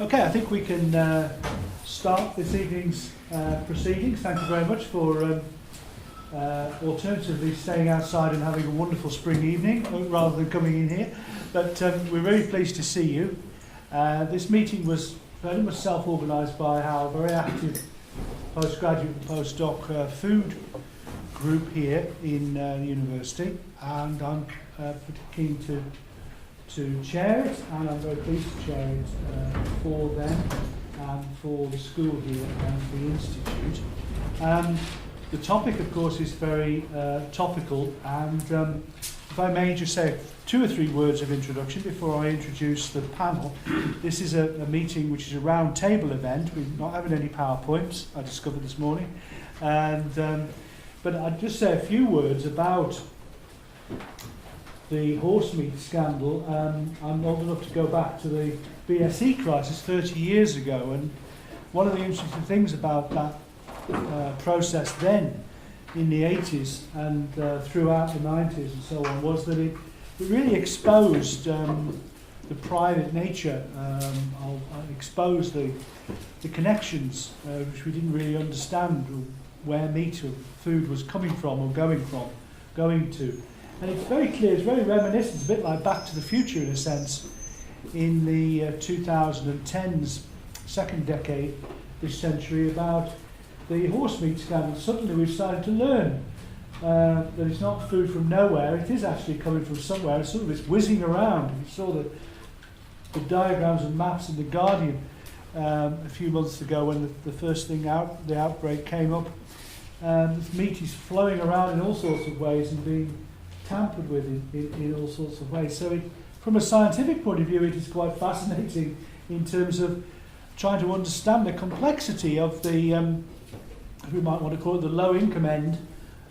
Okay, I think we can start this evening's proceedings. Thank you very much for alternatively staying outside and having a wonderful spring evening rather than coming in here. But we're very pleased to see you. This meeting was very much self-organised by our very active postgraduate and postdoc food group here in the university, and I'm pretty keen to chair it, and I'm very pleased to chair it for them and for the school here and the institute. The topic, of course, is very topical, and if I may just say 2 or 3 words of introduction before I introduce the panel. This is a meeting which is a round table event. We're not having any PowerPoints, I discovered this morning. But I'd just say a few words about the Horsemeat scandal. I'm old enough to go back to the BSE crisis 30 years ago, and one of the interesting things about that process then in the 80s and throughout the 90s and so on was that it really exposed the private nature, exposed the connections which we didn't really understand, where meat or food was coming from or going to. And it's very clear, it's very reminiscent, it's a bit like Back to the Future in a sense, in the 2010s, second decade this century, about the horsemeat scandal. Suddenly we've started to learn that it's not food from nowhere, it is actually coming from somewhere, and sort of it's whizzing around. If you saw the diagrams and maps in The Guardian a few months ago when the first thing the outbreak came up, this meat is flowing around in all sorts of ways and being tampered with in all sorts of ways. So from a scientific point of view, it is quite fascinating in terms of trying to understand the complexity of the, we might want to call it the low income end,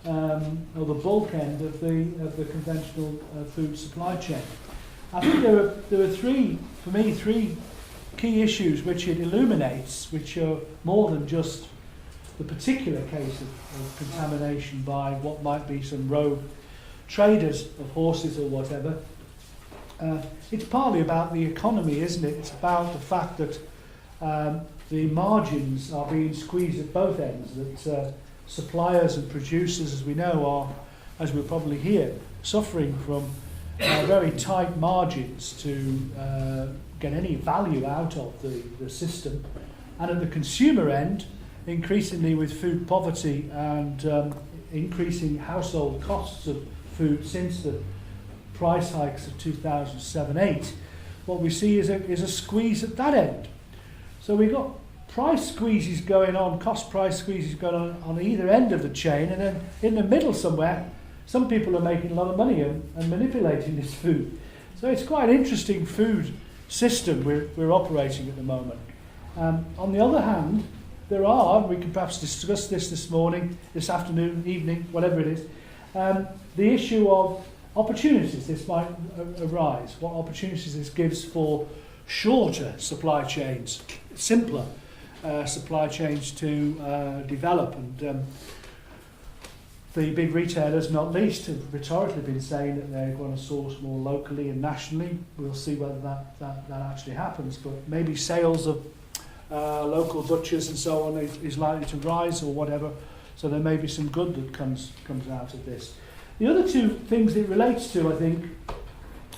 or the bulk end of the conventional food supply chain. I think there are three key issues which it illuminates, which are more than just the particular case of contamination by what might be some rogue traders of horses or whatever. It's partly about the economy, isn't it? It's about the fact that the margins are being squeezed at both ends, that suppliers and producers, as we know, are, as we'll probably hear, suffering from very tight margins to get any value out of the system. And at the consumer end, increasingly with food poverty and increasing household costs of food since the price hikes of 2007-8, what we see is a squeeze at that end. So we've got price squeezes going on, cost price squeezes going on either end of the chain, and then in the middle somewhere, some people are making a lot of money and manipulating this food. So it's quite an interesting food system we're operating at the moment. On the other hand, there are, we can perhaps discuss this morning, this afternoon, evening, whatever it is, the issue of opportunities this might arise, what opportunities this gives for shorter supply chains, simpler supply chains to develop. And the big retailers, not least, have rhetorically been saying that they're going to source more locally and nationally. We'll see whether that actually happens, but maybe sales of local butchers and so on is likely to rise or whatever, so there may be some good that comes out of this. The other 2 things it relates to, I think,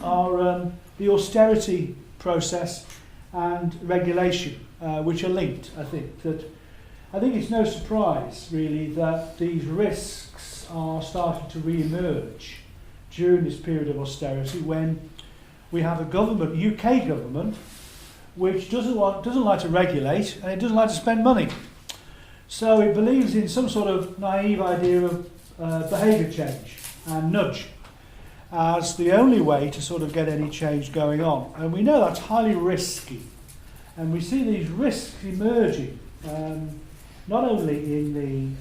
are the austerity process and regulation, which are linked. I think it's no surprise really that these risks are starting to re-emerge during this period of austerity, when we have a government, UK government, which doesn't like to regulate, and it doesn't like to spend money. So it believes in some sort of naive idea of behaviour change and nudge as the only way to sort of get any change going on. And we know that's highly risky. And we see these risks emerging, not only in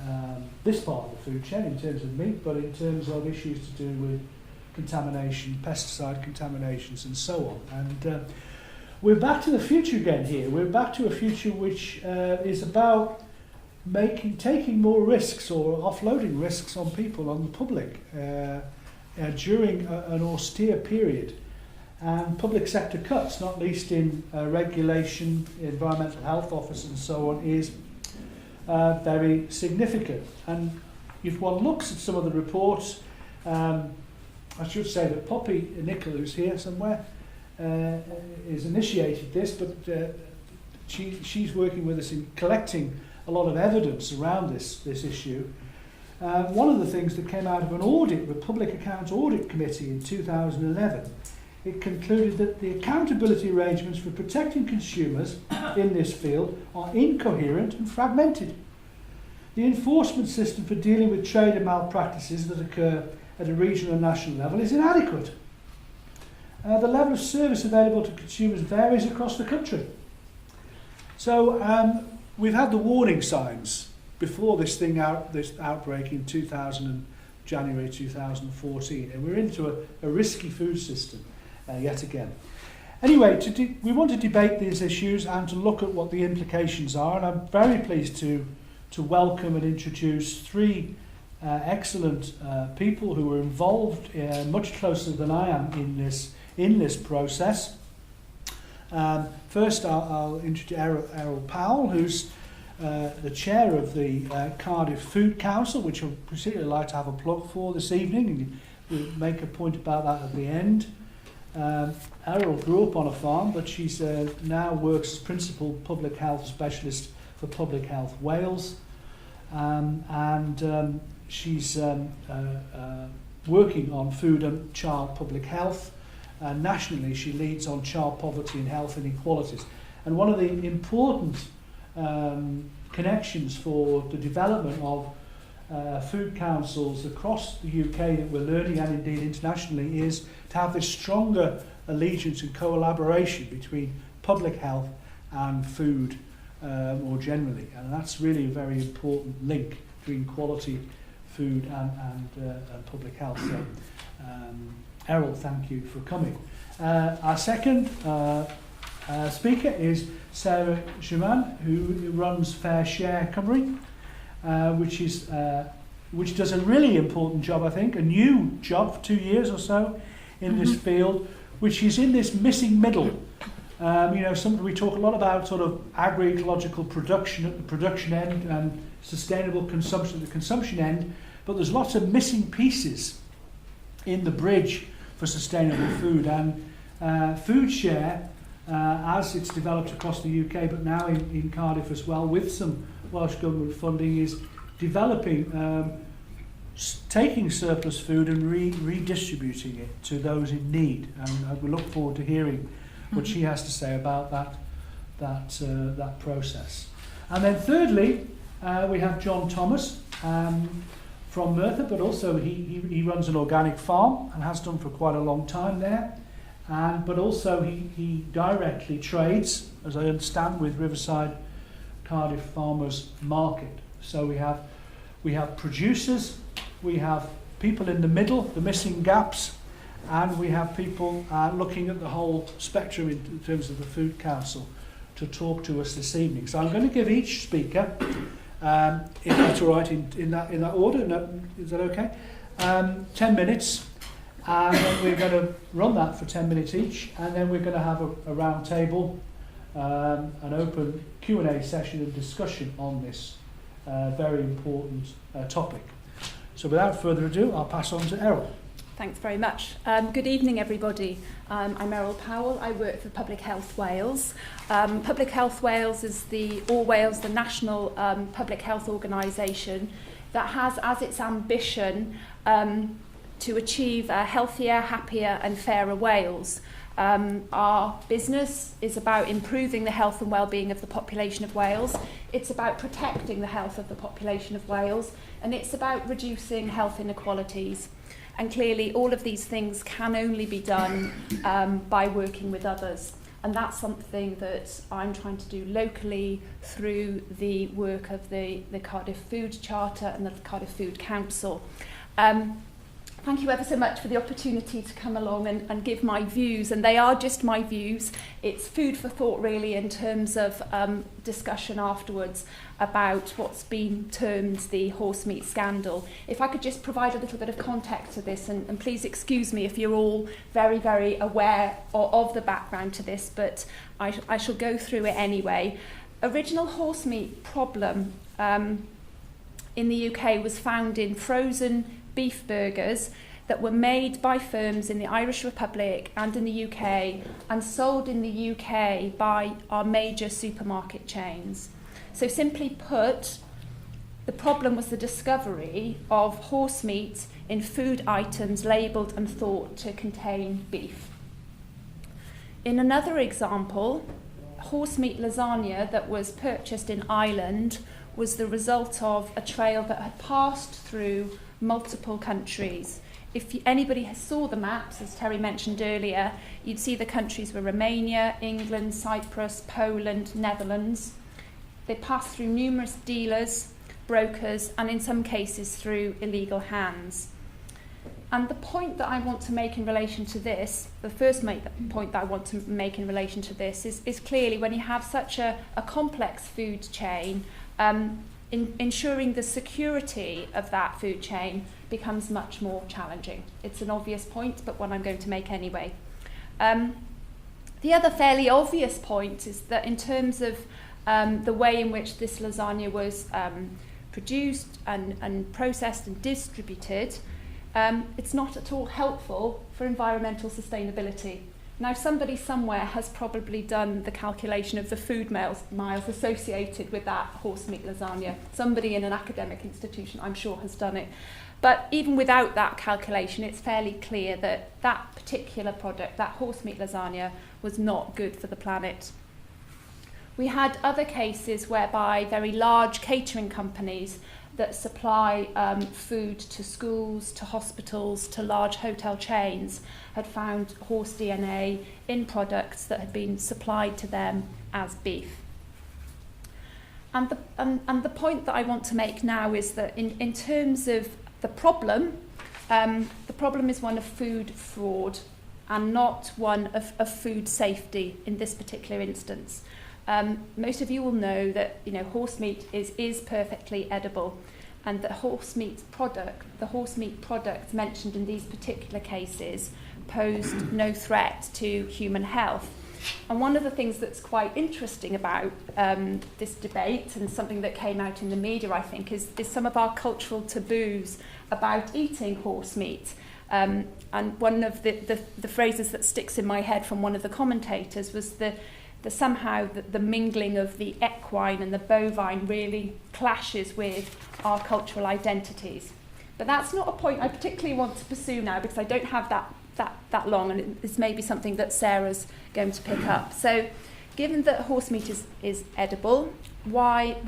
this part of the food chain in terms of meat, but in terms of issues to do with contamination, pesticide contaminations and so on. And we're back to the future again here. We're back to a future which is about taking more risks or offloading risks on people, on the public, during an austere period. and public sector cuts, not least in regulation, environmental health office and so on, is very significant. And if one looks at some of the reports, I should say that Poppy Nicoll, who's here somewhere, has initiated this, but she's working with us in collecting a lot of evidence around this issue. One of the things that came out of an audit, the Public Accounts Audit Committee in 2011, it concluded that the accountability arrangements for protecting consumers in this field are incoherent and fragmented. The enforcement system for dealing with trade and malpractices that occur at a regional and national level is inadequate. The level of service available to consumers varies across the country. So we've had the warning signs before this outbreak in January 2014, and we're into a risky food system yet again. Anyway, we want to debate these issues and to look at what the implications are, and I'm very pleased to welcome and introduce three excellent people who were involved much closer than I am in this process. First, I'll introduce Eryl Powell, who's the chair of the Cardiff Food Council, which I'd particularly like to have a plug for this evening, and we'll make a point about that at the end. Eryl grew up on a farm, but she's now works as principal public health specialist for Public Health Wales, and she's working on food and child public health. Nationally, she leads on child poverty and health inequalities. And one of the important connections for the development of food councils across the UK that we're learning, and indeed internationally, is to have this stronger allegiance and collaboration between public health and food more generally. And that's really a very important link between quality food and public health. So, Eryl, thank you for coming. Our second speaker is Sarah Germain, who runs Fareshare Cymru, which does a really important job, I think, a new job for 2 years or so in this field, which is in this missing middle. We talk a lot about sort of agroecological production at the production end and sustainable consumption at the consumption end, but there's lots of missing pieces in the bridge for sustainable food. And Foodshare, as it's developed across the UK, but now in Cardiff as well, with some Welsh Government funding, is developing, taking surplus food and redistributing it to those in need. And we look forward to hearing what she has to say about that process. And then thirdly, we have John Thomas from Merthyr, but also he runs an organic farm and has done for quite a long time there. But also he directly trades, as I understand, with Riverside Cardiff Farmers Market. So we have producers, we have people in the middle, the missing gaps, and we have people looking at the whole spectrum in terms of the Food Council to talk to us this evening. So I'm going to give each speaker, if that's all right, in that order. No, is that okay? 10 minutes. And then we're going to run that for 10 minutes each, and then we're going to have a round table, an open Q&A session and discussion on this very important topic. So without further ado, I'll pass on to Eryl. Thanks very much. Good evening, everybody. I'm Eryl Powell. I work for Public Health Wales. Public Health Wales is the national public health organisation that has as its ambition to achieve a healthier, happier and fairer Wales. Our business is about improving the health and well-being of the population of Wales. It's about protecting the health of the population of Wales, and it's about reducing health inequalities. And clearly all of these things can only be done by working with others. And that's something that I'm trying to do locally through the work of the Cardiff Food Charter and the Cardiff Food Council. Thank you ever so much for the opportunity to come along and give my views, and they are just my views. It's food for thought really in terms of discussion afterwards about what's been termed the horsemeat scandal. If I could just provide a little bit of context to this, and please excuse me if you're all very, very aware of the background to this, but I shall go through it anyway. Original horsemeat problem in the UK was found in frozen beef burgers that were made by firms in the Irish Republic and in the UK and sold in the UK by our major supermarket chains. So simply put, the problem was the discovery of horsemeat in food items labelled and thought to contain beef. In another example, horsemeat lasagna that was purchased in Ireland was the result of a trail that had passed through multiple countries. If anybody saw the maps, as Terry mentioned earlier, you'd see the countries were Romania, England, Cyprus, Poland, Netherlands. They passed through numerous dealers, brokers, and in some cases through illegal hands. And the point that I want to make in relation to this, the first point that I want to make in relation to this is clearly when you have such a complex food chain, ensuring the security of that food chain becomes much more challenging. It's an obvious point, but one I'm going to make anyway. The other fairly obvious point is that in terms of the way in which this lasagna was produced and processed and distributed, it's not at all helpful for environmental sustainability. Now, somebody somewhere has probably done the calculation of the food miles associated with that horsemeat lasagna. Somebody in an academic institution, I'm sure, has done it. But even without that calculation, it's fairly clear that that particular product, that horsemeat lasagna, was not good for the planet. We had other cases whereby very large catering companies that supply food to schools, to hospitals, to large hotel chains had found horse DNA in products that had been supplied to them as beef. And the point that I want to make now is that in terms of the problem is one of food fraud and not one of food safety in this particular instance. Most of you will know that horsemeat is perfectly edible, and that the horsemeat products mentioned in these particular cases posed no threat to human health. And one of the things that's quite interesting about this debate, and something that came out in the media, I think, is some of our cultural taboos about eating horsemeat. And one of the phrases that sticks in my head from one of the commentators was somehow the mingling of the equine and the bovine really clashes with our cultural identities. But that's not a point I particularly want to pursue now, because I don't have that long, and this may be something that Sarah's going to pick up. So, given that horsemeat is edible, why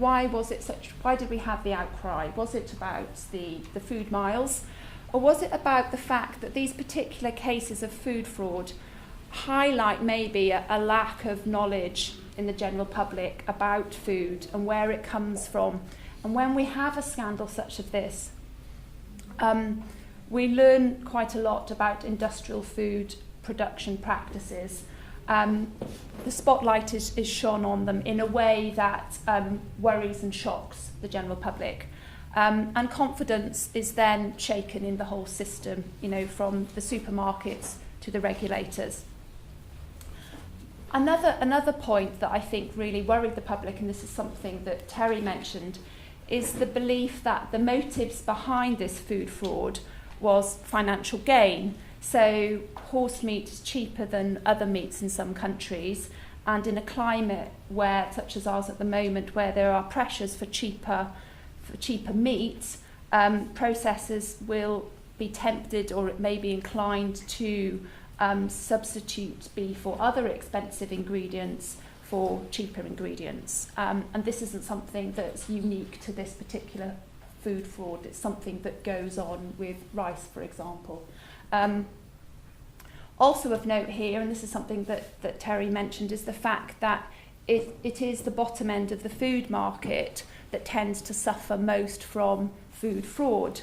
did we have the outcry? Was it about the food miles, or was it about the fact that these particular cases of food fraud highlight maybe a lack of knowledge in the general public about food and where it comes from? And when we have a scandal such as this, we learn quite a lot about industrial food production practices. The spotlight is shone on them in a way that worries and shocks the general public. And confidence is then shaken in the whole system, from the supermarkets to the regulators. Another point that I think really worried the public, and this is something that Terry mentioned, is the belief that the motives behind this food fraud was financial gain. So horse meat is cheaper than other meats in some countries, and in a climate such as ours at the moment, where there are pressures for cheaper meat, processors will be tempted, or it may be inclined to substitute beef or other expensive ingredients for cheaper ingredients. And this isn't something that's unique to this particular food fraud. It's something that goes on with rice, for example. Also of note here, and this is something that Terry mentioned, is the fact that it is the bottom end of the food market that tends to suffer most from food fraud.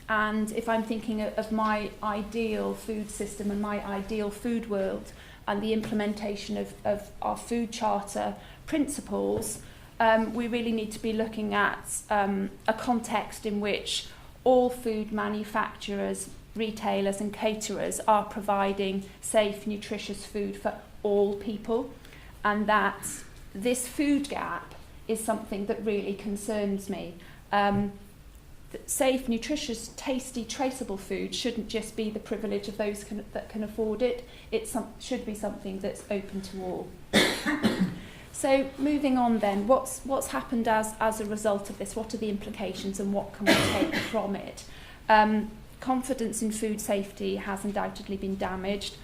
And if I'm thinking of my ideal food system and my ideal food world and the implementation of our food charter principles, we really need to be looking at a context in which all food manufacturers, retailers and caterers are providing safe, nutritious food for all people, and that this food gap is something that really concerns me. Safe, nutritious, tasty, traceable food shouldn't just be the privilege of those that can afford it. It should be something that's open to all. So moving on then, what's happened as a result of this? What are the implications and what can we take from it? Confidence in food safety has undoubtedly been damaged.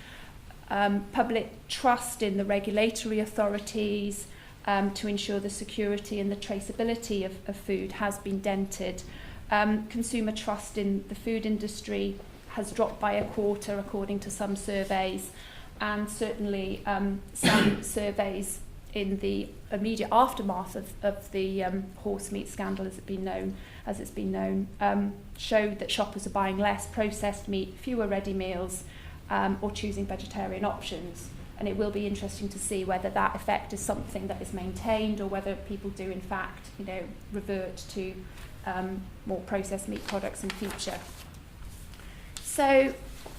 Public trust in the regulatory authorities to ensure the security and the traceability of food has been dented. Consumer trust in the food industry has dropped by a quarter according to some surveys, and certainly some surveys in the immediate aftermath of the horsemeat scandal, as it's been known, showed that shoppers are buying less processed meat, fewer ready meals, or choosing vegetarian options. And it will be interesting to see whether that effect is something that is maintained or whether people do in fact, revert to more processed meat products in future. So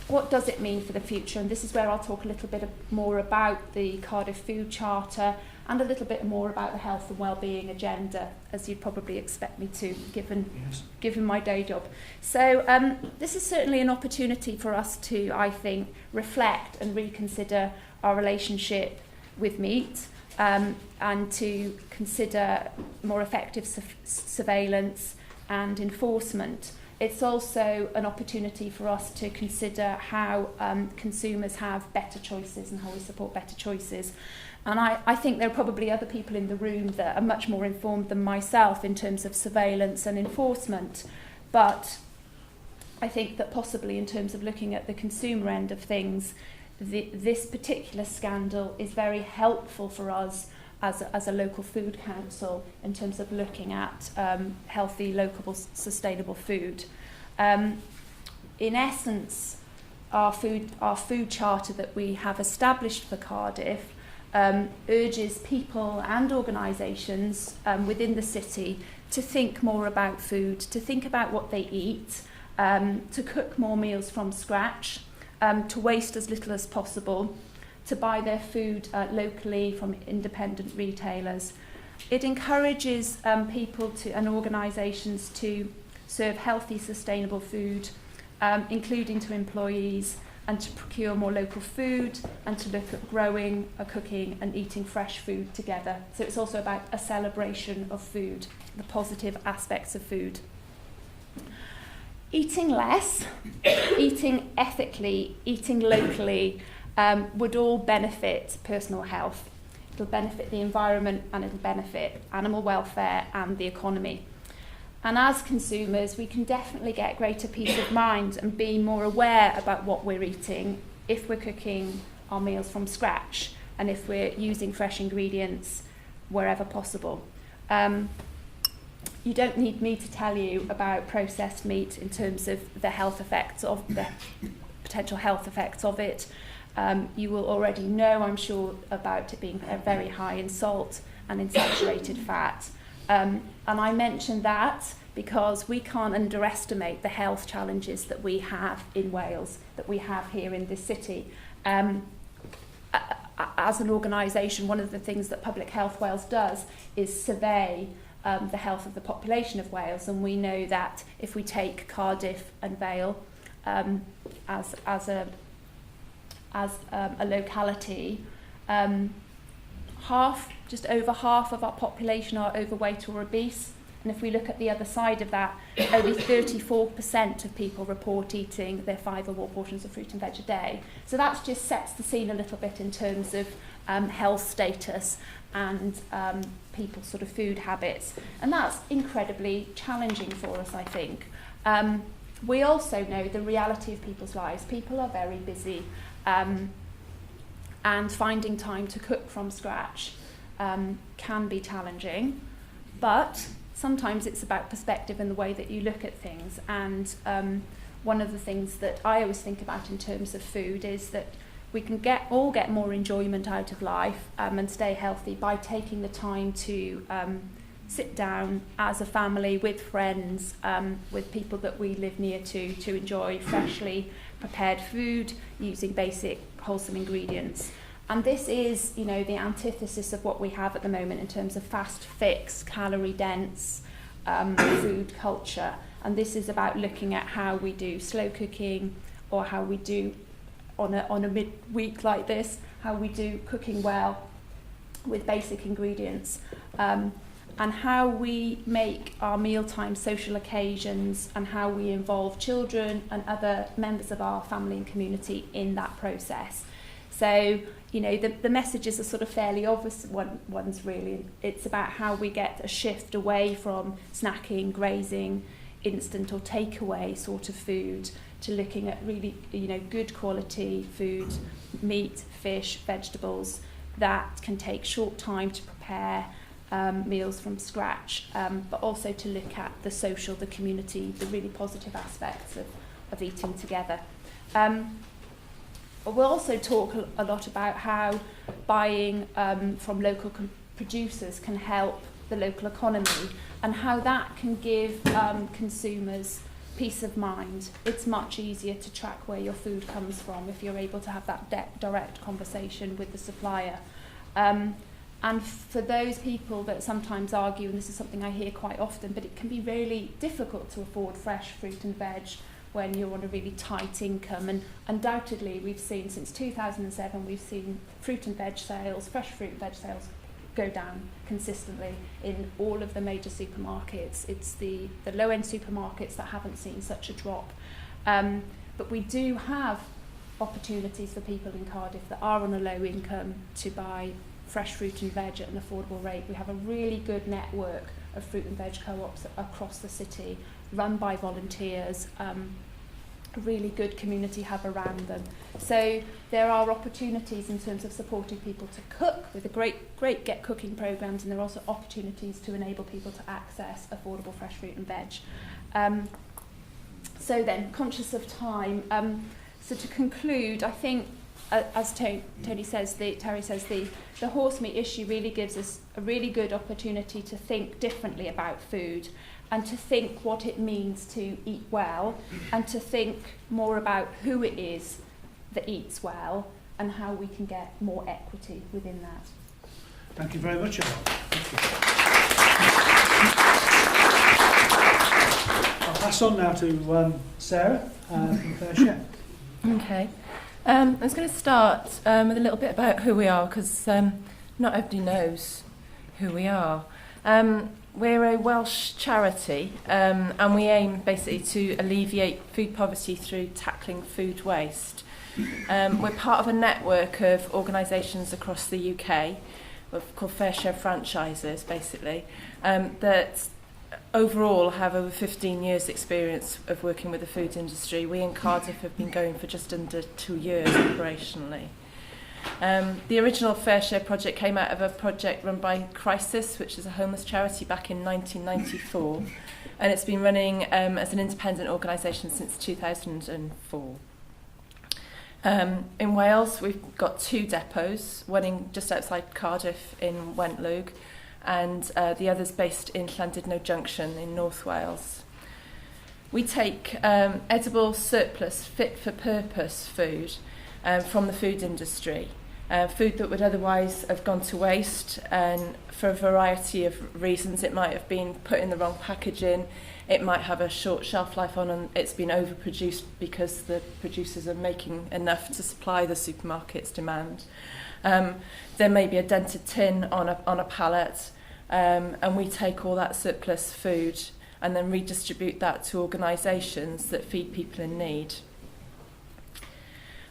what does it mean for the future? And this is where I'll talk a little bit more about the Cardiff Food Charter and a little bit more about the health and wellbeing agenda, as you'd probably expect me to, given my day job. So this is certainly an opportunity for us to, I think, reflect and reconsider our relationship with meat, and to consider more effective surveillance and enforcement. It's also an opportunity for us to consider how consumers have better choices and how we support better choices. And I think there are probably other people in the room that are much more informed than myself in terms of surveillance and enforcement. But I think that possibly in terms of looking at the consumer end of things, this particular scandal is very helpful for us as a local food council in terms of looking at healthy, local, sustainable food. In essence, our food charter that we have established for Cardiff urges people and organisations within the city to think more about food, to think about what they eat, to cook more meals from scratch, to waste as little as possible, to buy their food locally from independent retailers. It encourages people and organisations to serve healthy, sustainable food, including to employees, and to procure more local food, and to look at growing, cooking and eating fresh food together. So it's also about a celebration of food, the positive aspects of food. Eating less, eating ethically, eating locally, would all benefit personal health. It'll benefit the environment and it'll benefit animal welfare and the economy. And as consumers, we can definitely get greater peace of mind and be more aware about what we're eating if we're cooking our meals from scratch and if we're using fresh ingredients wherever possible. You don't need me to tell you about processed meat in terms of the health effects of the potential health effects of it. You will already know, I'm sure, about it being very high in salt and in saturated fat. And I mention that because we can't underestimate the health challenges that we have in Wales, that we have here in this city. As an organisation, one of the things that Public Health Wales does is survey the health of the population of Wales, and we know that if we take Cardiff and Vale as a locality, just over half of our population are overweight or obese. And if we look at the other side of that, only 34% of people report eating their 5 or more portions of fruit and veg a day. So that just sets the scene a little bit in terms of health status and people's sort of food habits. And that's incredibly challenging for us, I think. We also know the reality of people's lives. People are very busy, and finding time to cook from scratch can be challenging. But sometimes it's about perspective and the way that you look at things. And one of the things that I always think about in terms of food is that we can all get more enjoyment out of life and stay healthy by taking the time to sit down as a family with friends, with people that we live near to enjoy freshly prepared food using basic wholesome ingredients. And this is, you know, the antithesis of what we have at the moment in terms of fast fix, calorie dense food culture. And this is about looking at how we do slow cooking, or how we do on a mid-week like this, how we do cooking well with basic ingredients, and how we make our mealtime social occasions, and how we involve children and other members of our family and community in that process. So, you know, the messages are sort of fairly obvious ones really. It's about how we get a shift away from snacking, grazing, instant or takeaway sort of food, to looking at really, you know, good quality food, meat, fish, vegetables that can take short time to prepare, meals from scratch, but also to look at the social, the community, the really positive aspects of eating together. We'll also talk a lot about how buying from local producers can help the local economy, and how that can give consumers peace of mind. It's much easier to track where your food comes from if you're able to have that direct conversation with the supplier. And for those people that sometimes argue, and this is something I hear quite often, but it can be really difficult to afford fresh fruit and veg when you're on a really tight income. And undoubtedly, we've seen since 2007, we've seen fruit and veg sales, fresh fruit and veg sales go down consistently in all of the major supermarkets. It's the low-end supermarkets that haven't seen such a drop. But we do have opportunities for people in Cardiff that are on a low income to buy fresh fruit and veg at an affordable rate. We have a really good network of fruit and veg co-ops across the city, run by volunteers, a really good community hub around them. So there are opportunities in terms of supporting people to cook with a great Get Cooking programs, and there are also opportunities to enable people to access affordable fresh fruit and veg. So then, conscious of time, so to conclude, I think, as Terry says, the horsemeat issue really gives us a really good opportunity to think differently about food, and to think what it means to eat well, and to think more about who it is that eats well, and how we can get more equity within that. Thank you very much, Eryl. I'll pass on now to Sarah from Fareshare. Okay. I was going to start with a little bit about who we are, because not everybody knows who we are. We're a Welsh charity, and we aim basically to alleviate food poverty through tackling food waste. We're part of a network of organisations across the UK, called Fareshare franchises, basically, that overall have over 15 years experience of working with the food industry. We in Cardiff have been going for just under 2 years operationally. The original Fareshare project came out of a project run by Crisis, which is a homeless charity, back in 1994, and it's been running as an independent organisation since 2004. In Wales, we've got 2 depots, one just outside Cardiff in Wentlwg, and the other's based in Llandudno Junction in North Wales. We take edible, surplus, fit-for-purpose food from the food industry, food that would otherwise have gone to waste, and for a variety of reasons. It might have been put in the wrong packaging, it might have a short shelf life on, and it's been overproduced because the producers are making enough to supply the supermarket's demand. There may be a dented tin on a pallet, and we take all that surplus food and then redistribute that to organisations that feed people in need.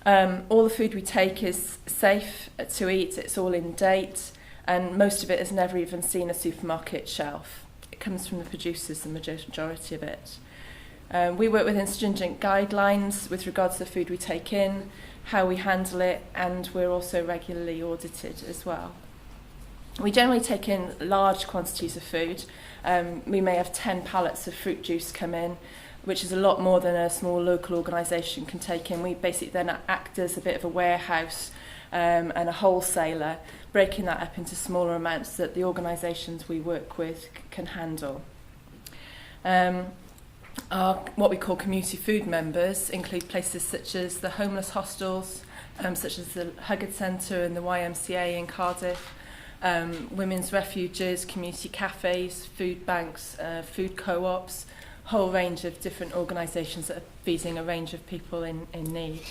All the food we take is safe to eat, it's all in date, and most of it has never even seen a supermarket shelf. It comes from the producers, the majority of it. We work within stringent guidelines with regards to the food we take in, how we handle it, and we're also regularly audited as well. We generally take in large quantities of food. We may have 10 pallets of fruit juice come in, which is a lot more than a small local organisation can take in. We basically then act as a bit of a warehouse and a wholesaler, breaking that up into smaller amounts that the organisations we work with can handle. Our what we call community food members include places such as the homeless hostels, such as the Huggard Centre and the YMCA in Cardiff, women's refuges, community cafes, food banks, food co-ops, whole range of different organisations that are feeding a range of people in need.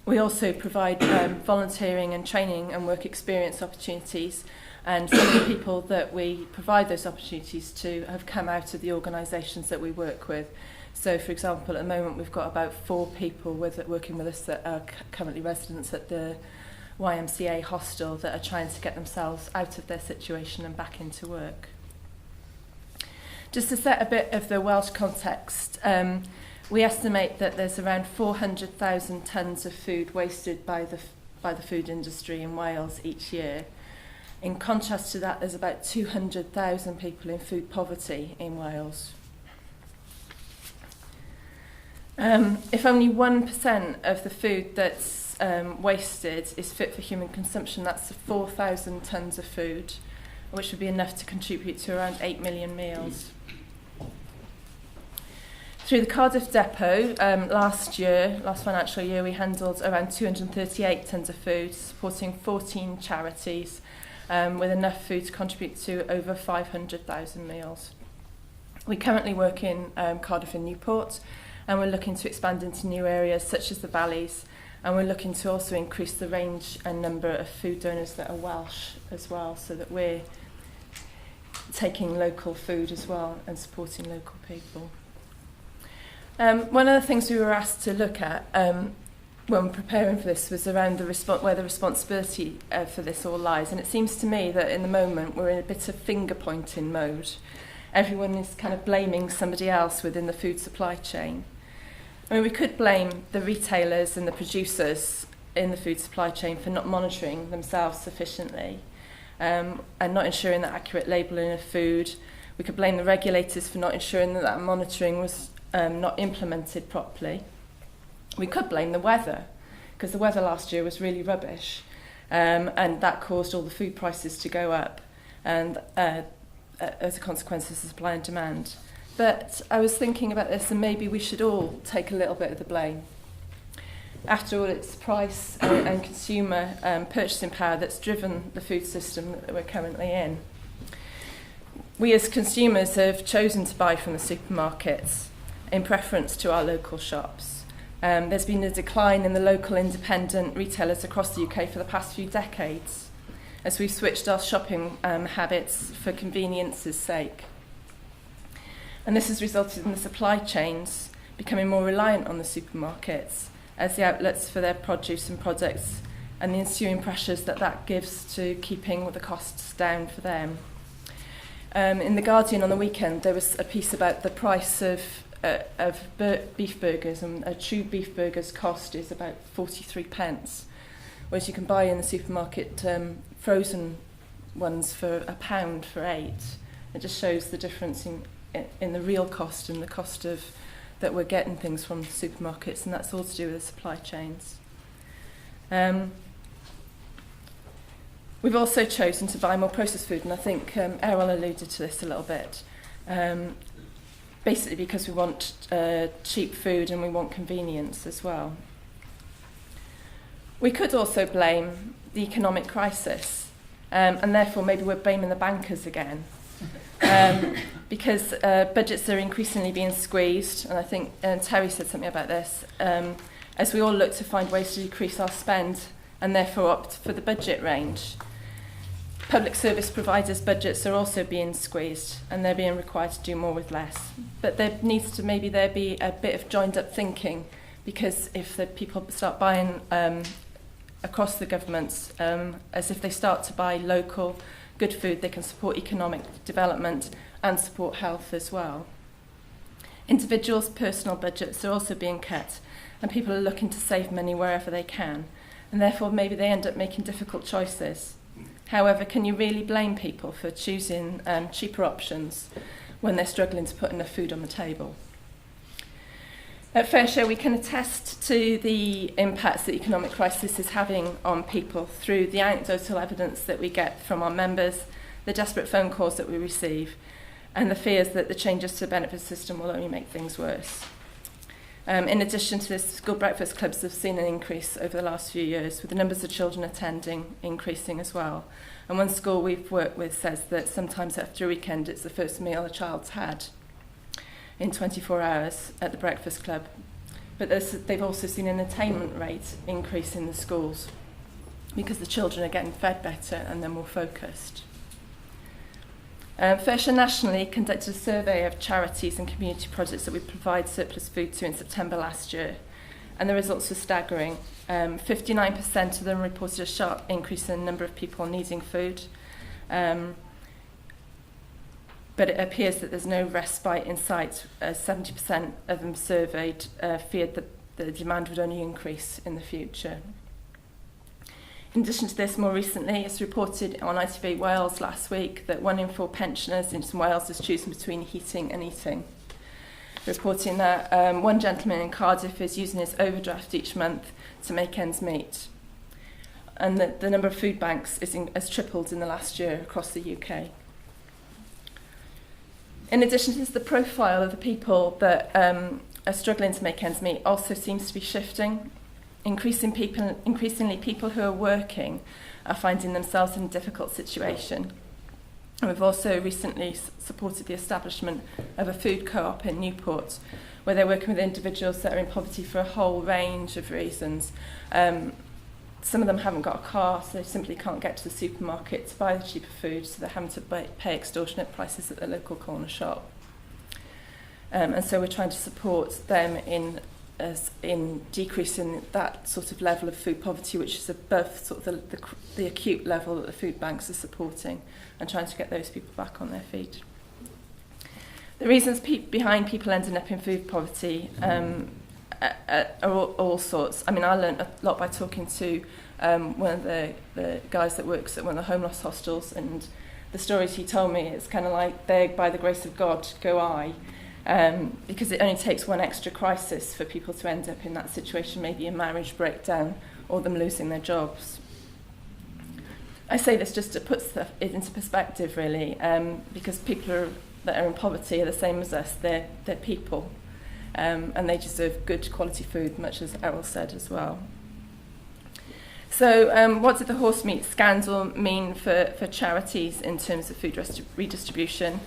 We also provide volunteering and training and work experience opportunities, and some of the people that we provide those opportunities to have come out of the organisations that we work with. So, for example, at the moment we've got about 4 people working with us that are currently residents at the YMCA hostel that are trying to get themselves out of their situation and back into work. Just to set a bit of the Welsh context, we estimate that there's around 400,000 tonnes of food wasted by the food industry in Wales each year. In contrast to that, there's about 200,000 people in food poverty in Wales. If only 1% of the food that's wasted is fit for human consumption, that's 4,000 tonnes of food, which would be enough to contribute to around 8 million meals. Through the Cardiff depot, last financial year, we handled around 238 tonnes of food, supporting 14 charities, with enough food to contribute to over 500,000 meals. We currently work in Cardiff and Newport, and we're looking to expand into new areas such as the valleys, and we're looking to also increase the range and number of food donors that are Welsh as well, so that we're taking local food as well and supporting local people. One of the things we were asked to look at when preparing for this was around where the responsibility for this all lies. And it seems to me that in the moment we're in a bit of finger-pointing mode. Everyone is kind of blaming somebody else within the food supply chain. I mean, we could blame the retailers and the producers in the food supply chain for not monitoring themselves sufficiently and not ensuring that accurate labelling of food. We could blame the regulators for not ensuring that monitoring was not implemented properly. We could blame the weather, because the weather last year was really rubbish, and that caused all the food prices to go up, and as a consequence of supply and demand. But I was thinking about this, and maybe we should all take a little bit of the blame. After all, it's price and consumer purchasing power that's driven the food system that we're currently in. We as consumers have chosen to buy from the supermarkets in preference to our local shops. There's been a decline in the local independent retailers across the UK for the past few decades, as we've switched our shopping habits for convenience's sake. And this has resulted in the supply chains becoming more reliant on the supermarkets as the outlets for their produce and products, and the ensuing pressures that gives to keeping the costs down for them. In The Guardian on the weekend, there was a piece about the price of beef burgers, and a true beef burger's cost is about 43 pence, whereas you can buy in the supermarket frozen ones for £1 for 8. It just shows the difference in the real cost and the cost of that we're getting things from the supermarkets, and that's all to do with the supply chains. We've also chosen to buy more processed food, and I think Eryl alluded to this a little bit. Basically because we want cheap food and we want convenience as well. We could also blame the economic crisis, and therefore maybe we're blaming the bankers again, because budgets are increasingly being squeezed, and I think Terry said something about this, as we all look to find ways to decrease our spend and therefore opt for the budget range. Public service providers' budgets are also being squeezed, and they're being required to do more with less. But there needs to maybe there be a bit of joined-up thinking, because if the people start buying across the governments, as if they start to buy local, good food, they can support economic development and support health as well. Individuals' personal budgets are also being cut, and people are looking to save money wherever they can, and therefore maybe they end up making difficult choices. However, can you really blame people for choosing cheaper options when they're struggling to put enough food on the table? At Fareshare, we can attest to the impacts the economic crisis is having on people through the anecdotal evidence that we get from our members, the desperate phone calls that we receive, and the fears that the changes to the benefit system will only make things worse. In addition to this, school breakfast clubs have seen an increase over the last few years, with the numbers of children attending increasing as well. And one school we've worked with says that sometimes after a weekend it's the first meal a child's had in 24 hours at the breakfast club. But they've also seen an attainment rate increase in the schools because the children are getting fed better and they're more focused. Fareshare nationally conducted a survey of charities and community projects that we provide surplus food to in September last year, and the results were staggering. 59% of them reported a sharp increase in the number of people needing food, but it appears that there's no respite in sight, as 70% of them surveyed feared that the demand would only increase in the future. In addition to this, more recently, it's reported on ITV Wales last week that 1 in 4 pensioners in Wales is choosing between heating and eating. Reporting that one gentleman in Cardiff is using his overdraft each month to make ends meet. And that the number of food banks has tripled in the last year across the UK. In addition to this, the profile of the people that are struggling to make ends meet also seems to be shifting. Increasingly, people who are working are finding themselves in a difficult situation. And we've also recently supported the establishment of a food co-op in Newport, where they're working with individuals that are in poverty for a whole range of reasons. Some of them haven't got a car, so they simply can't get to the supermarket to buy the cheaper food, so they're having to pay extortionate prices at the local corner shop. And so we're trying to support them in decreasing that sort of level of food poverty, which is above sort of the acute level that the food banks are supporting, and trying to get those people back on their feet. The reasons behind people ending up in food poverty are all sorts. I mean, I learned a lot by talking to one of the guys that works at one of the homeless hostels, and the stories he told me, it's kind of like, there by the grace of God go I. Because it only takes one extra crisis for people to end up in that situation, maybe a marriage breakdown or them losing their jobs. I say this just to put it into perspective, really, because people that are in poverty are the same as us. They're people, and they deserve good quality food, much as Eryl said as well. So what did the Horsemeat scandal mean for charities in terms of food redistribution?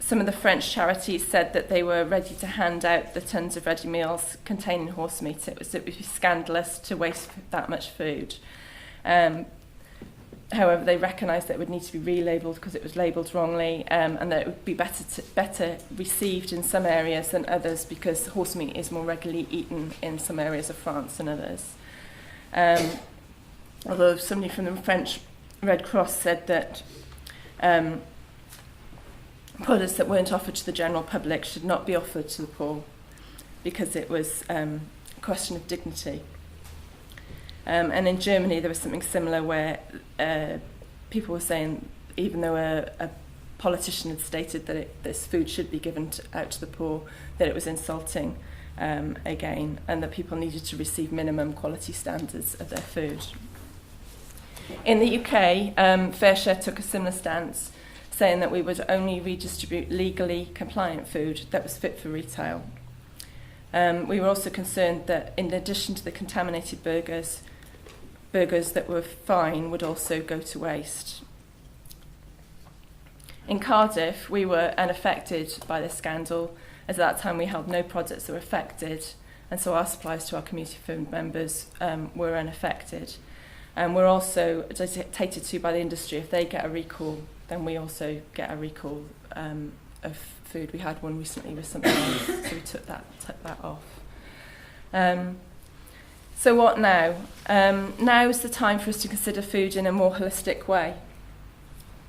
Some of the French charities said that they were ready to hand out the tons of ready meals containing horse meat. It would be scandalous to waste that much food. However, they recognised that it would need to be relabelled because it was labelled wrongly, and that it would be better received in some areas than others, because horse meat is more regularly eaten in some areas of France than others. Although somebody from the French Red Cross said that products that weren't offered to the general public should not be offered to the poor, because it was a question of dignity. And in Germany there was something similar, where people were saying, even though a politician had stated that this food should be given out to the poor, that it was insulting again, and that people needed to receive minimum quality standards of their food. In the UK, Fareshare took a similar stance, saying that we would only redistribute legally compliant food that was fit for retail. We were also concerned that in addition to the contaminated burgers that were fine would also go to waste. In Cardiff, we were unaffected by this scandal, as at that time we held no products that were affected, and so our supplies to our community food members were unaffected. And we're also dictated to by the industry. If they get a recall, then we also get a recall of food. We had one recently with something else, so we took that off. So what now? Now is the time for us to consider food in a more holistic way,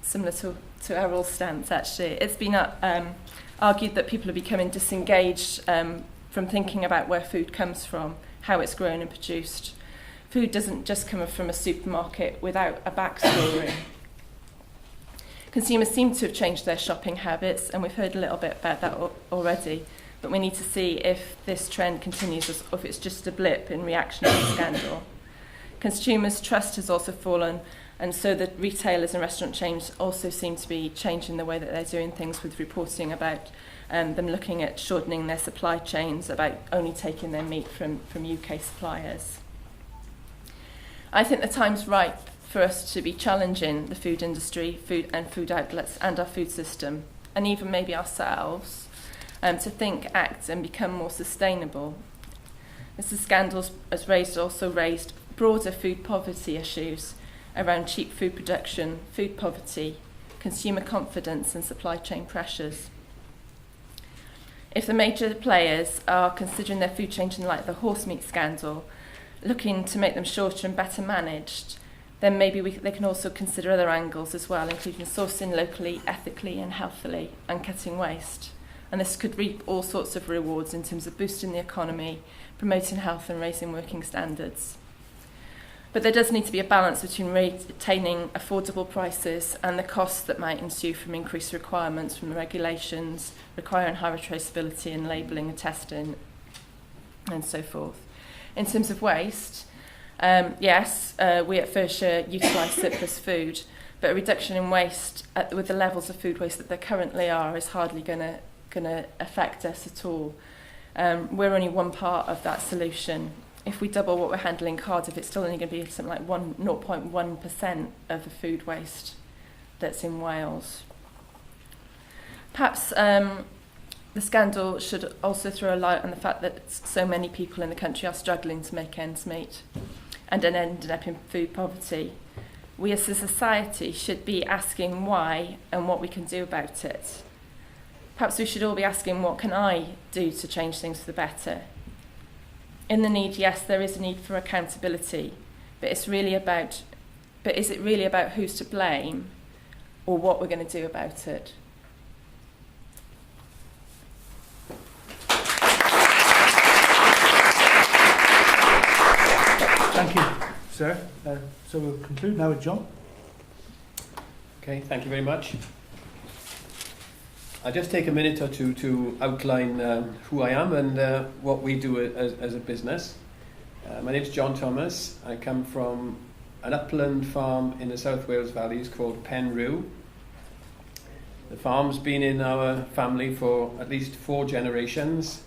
similar to Eryl's stance, actually. It's been argued that people are becoming disengaged from thinking about where food comes from, how it's grown and produced. Food doesn't just come from a supermarket without a backstory. Consumers seem to have changed their shopping habits, and we've heard a little bit about that already, but we need to see if this trend continues or if it's just a blip in reaction to the scandal. Consumers' trust has also fallen, and so the retailers and restaurant chains also seem to be changing the way that they're doing things, with reporting about them looking at shortening their supply chains, about only taking their meat from UK suppliers. I think the time's right for us to be challenging the food industry, food outlets and our food system, and even maybe ourselves, to think, act and become more sustainable. This scandal has also raised broader food poverty issues around cheap food production, food poverty, consumer confidence and supply chain pressures. If the major players are considering their food chain in light of the horsemeat scandal, looking to make them shorter and better managed, then maybe they can also consider other angles as well, including sourcing locally, ethically and healthily, and cutting waste. And this could reap all sorts of rewards in terms of boosting the economy, promoting health and raising working standards. But there does need to be a balance between retaining affordable prices and the costs that might ensue from increased requirements from the regulations requiring higher traceability and labelling and testing and so forth. In terms of waste, yes, we at Fareshare utilise surplus food, but a reduction in waste with the levels of food waste that there currently are is hardly going to affect us at all. We're only one part of that solution. If we double what we're handling in Cardiff, it's still only going to be something like 0.1% of the food waste that's in Wales. Perhaps the scandal should also throw a light on the fact that so many people in the country are struggling to make ends meet and then ended up in food poverty. We as a society should be asking why and what we can do about it. Perhaps we should all be asking, what can I do to change things for the better? In the need, yes, there is a need for accountability, but is it really about who's to blame or what we're going to do about it? Thank you, sir. So we'll conclude now with John. Okay, thank you very much. I'll just take a minute or two to outline who I am and what we do as a business. My name's John Thomas. I come from an upland farm in the South Wales Valleys called Penrhiw. The farm's been in our family for at least 4 generations,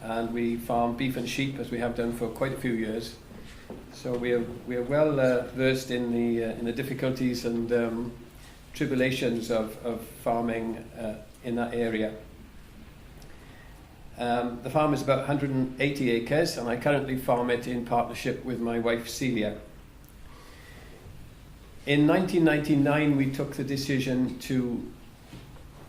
and we farm beef and sheep, as we have done for quite a few years. So we are well versed in the difficulties and tribulations of farming in that area. The farm is about 180 acres, and I currently farm it in partnership with my wife Celia. In 1999 we took the decision to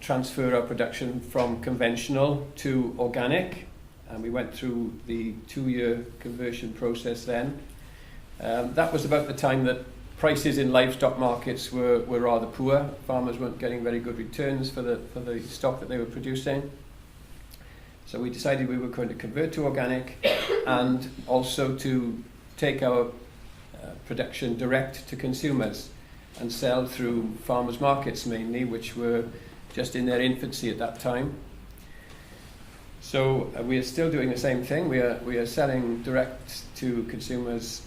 transfer our production from conventional to organic, and we went through the 2-year conversion process then. That was about the time that prices in livestock markets were rather poor. Farmers weren't getting very good returns for the stock that they were producing. So we decided we were going to convert to organic and also to take our production direct to consumers and sell through farmers markets mainly, which were just in their infancy at that time. So we are still doing the same thing. We are selling direct to consumers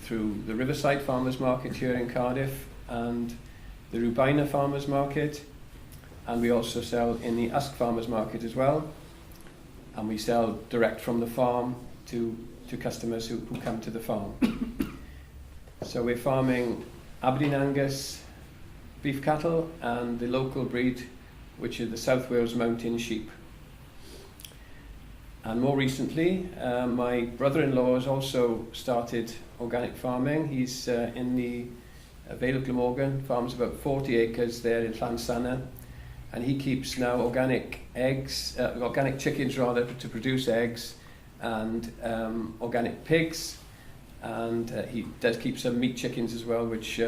through the Riverside Farmers Market here in Cardiff and the Rubina Farmers Market, and we also sell in the Usk Farmers Market as well, and we sell direct from the farm to customers who come to the farm. So we're farming Aberdeen Angus beef cattle and the local breed, which are the South Wales Mountain sheep. And more recently, my brother-in-law has also started organic farming. He's in the Vale of Glamorgan, farms about 40 acres there in Llansanna, and he keeps now organic chickens rather, to produce eggs, and organic pigs, and he does keep some meat chickens as well, which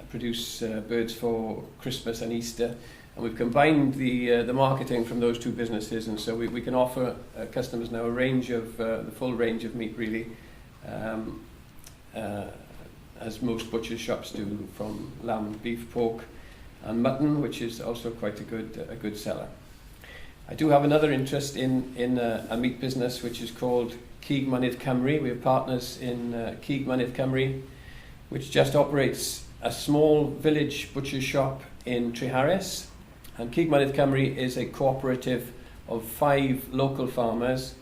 produce birds for Christmas and Easter. And we've combined the marketing from those 2 businesses, and so we can offer customers now a range of the full range of meat really, as most butcher shops do, from lamb, beef, pork and mutton, which is also quite a good seller. I do have another interest in a meat business which is called Cymru. We're partners in Cymru, which just operates a small village butcher shop in Treharris. And Cymru is a cooperative of 5 local farmers,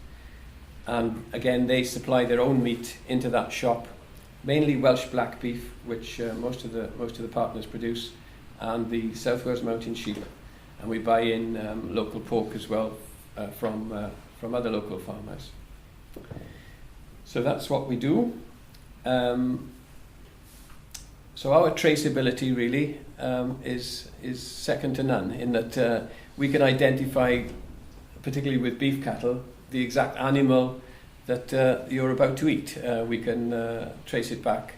and again they supply their own meat into that shop, mainly Welsh black beef, which most of the partners produce, and the South Wales Mountain sheep, and we buy in local pork as well from other local farmers. So that's what we do. So our traceability really is second to none, in that we can identify, particularly with beef cattle, the exact animal that you're about to eat. We can trace it back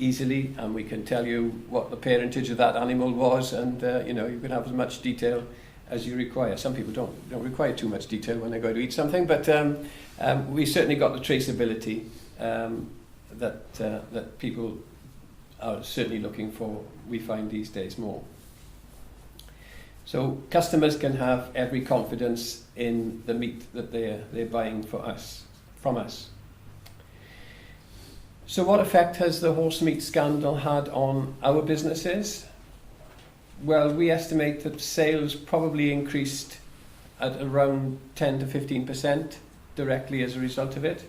easily, and we can tell you what the parentage of that animal was, and you can have as much detail as you require. Some people don't require too much detail when they go to eat something, but we certainly got the traceability that people are certainly looking for, we find these days more. So customers can have every confidence in the meat that they're buying from us. So what effect has the horse meat scandal had on our businesses? Well, we estimate that sales probably increased at around 10 to 15% directly as a result of it.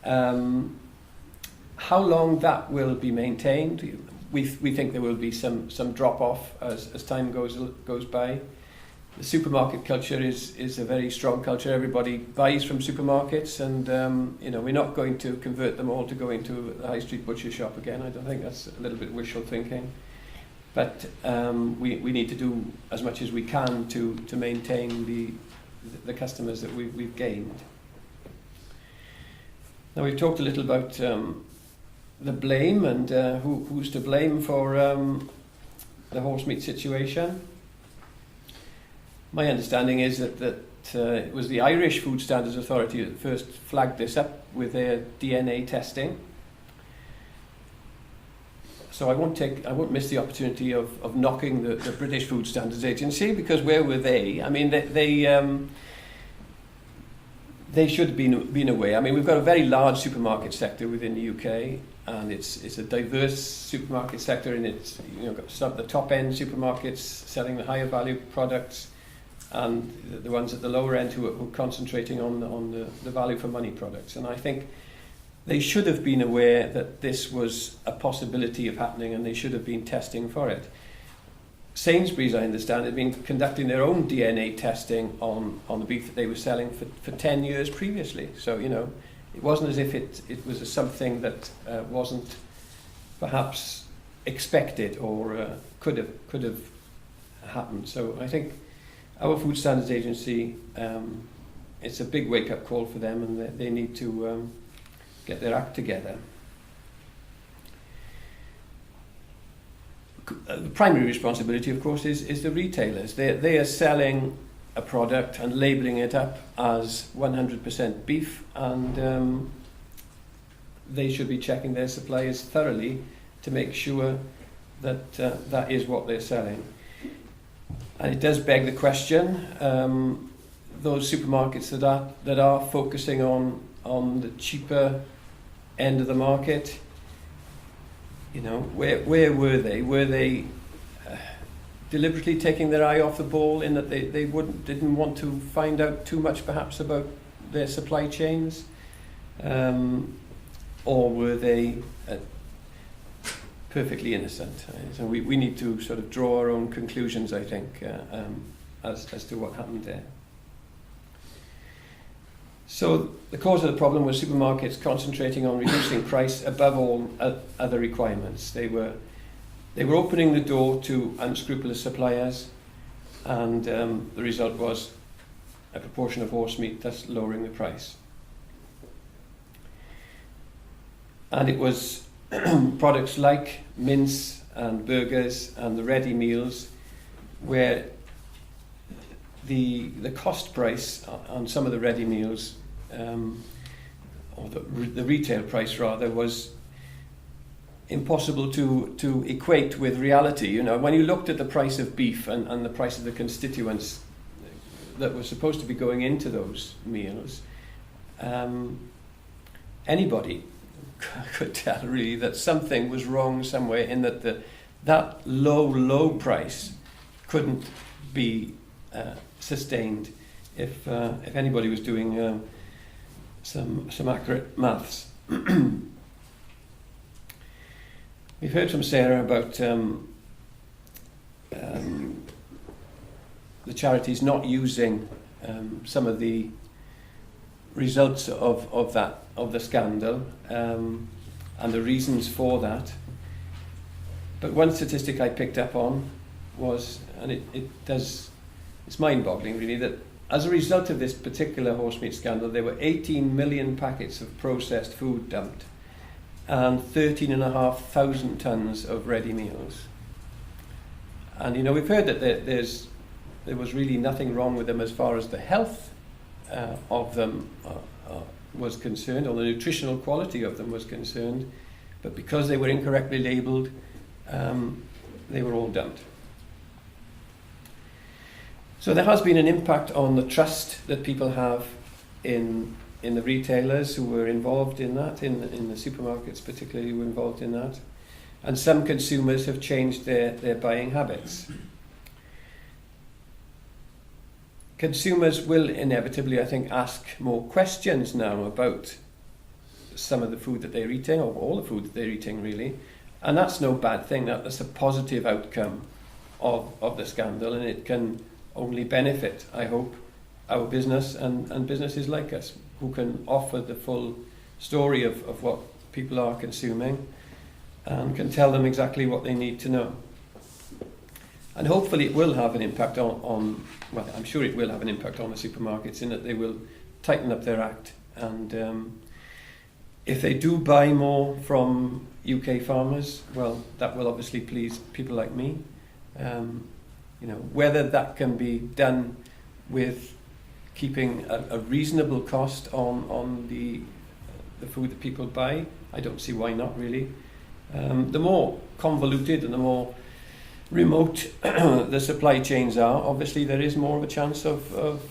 How long that will be maintained, we think there will be some drop off as time goes by. The supermarket culture is a very strong culture. Everybody buys from supermarkets, and we're not going to convert them all to go into the high street butcher shop again. I don't think that's a little bit wishful thinking. But we need to do as much as we can to maintain the customers that we've gained. Now, we've talked a little about the blame and who's to blame for the horse meat situation. My understanding is that it was the Irish Food Standards Authority that first flagged this up with their DNA testing. So I won't miss the opportunity of knocking the British Food Standards Agency, because where were they? I mean, they should have been aware. I mean, we've got a very large supermarket sector within the UK, and it's a diverse supermarket sector, and it's got some of the top end supermarkets selling the higher value products, and the ones at the lower end who are concentrating on the value for money products. And I think they should have been aware that this was a possibility of happening, and they should have been testing for it. Sainsbury's, I understand, had been conducting their own DNA testing on the beef that they were selling for 10 years previously. So, it wasn't as if it was something that wasn't perhaps expected or could have happened. So I think our Food Standards Agency, it's a big wake-up call for them, and they need to get their act together. The primary responsibility, of course, is the retailers. They are selling a product and labelling it up as 100% beef, and they should be checking their suppliers thoroughly to make sure that that is what they're selling. And it does beg the question, those supermarkets that are focusing on the cheaper end of the market, where were they? Were they deliberately taking their eye off the ball, in that they didn't want to find out too much perhaps about their supply chains? Or were they perfectly innocent? So we need to sort of draw our own conclusions, I think, as to what happened there. So the cause of the problem was supermarkets concentrating on reducing price above all other requirements. They were opening the door to unscrupulous suppliers, and the result was a proportion of horse meat, thus lowering the price. And it was products like mince and burgers and the ready meals where the cost price on some of the ready meals or the retail price rather, was impossible to equate with reality. You know, when you looked at the price of beef and the price of the constituents that were supposed to be going into those meals, anybody could tell really that something was wrong somewhere, in that that low price couldn't be sustained if anybody was doing some accurate maths. We've heard from Sarah about the charities not using some of the results of the scandal and the reasons for that. But one statistic I picked up on was, and it's mind-boggling really, that as a result of this particular horsemeat scandal, there were 18 million packets of processed food dumped and 13,500 tonnes of ready meals. And you know, we've heard that there was really nothing wrong with them as far as the health of them was concerned, or the nutritional quality of them was concerned, but because they were incorrectly labelled, they were all dumped. So there has been an impact on the trust that people have in the retailers who were involved in that, in the supermarkets particularly who were involved in that. And some consumers have changed their buying habits. Consumers will inevitably, I think, ask more questions now about some of the food that they're eating, or all the food that they're eating really. And that's no bad thing. That's a positive outcome of the scandal, and it can only benefit, I hope, our business and businesses like us, who can offer the full story of what people are consuming and can tell them exactly what they need to know. And hopefully it will have an impact on well, I'm sure it will have an impact on the supermarkets, in that they will tighten up their act. And if they do buy more from UK farmers, well, that will obviously please people like me. You know, whether that can be done with keeping a reasonable cost on the food that people buy, I don't see why not really. The more convoluted and the more remote the supply chains are, obviously there is more of a chance of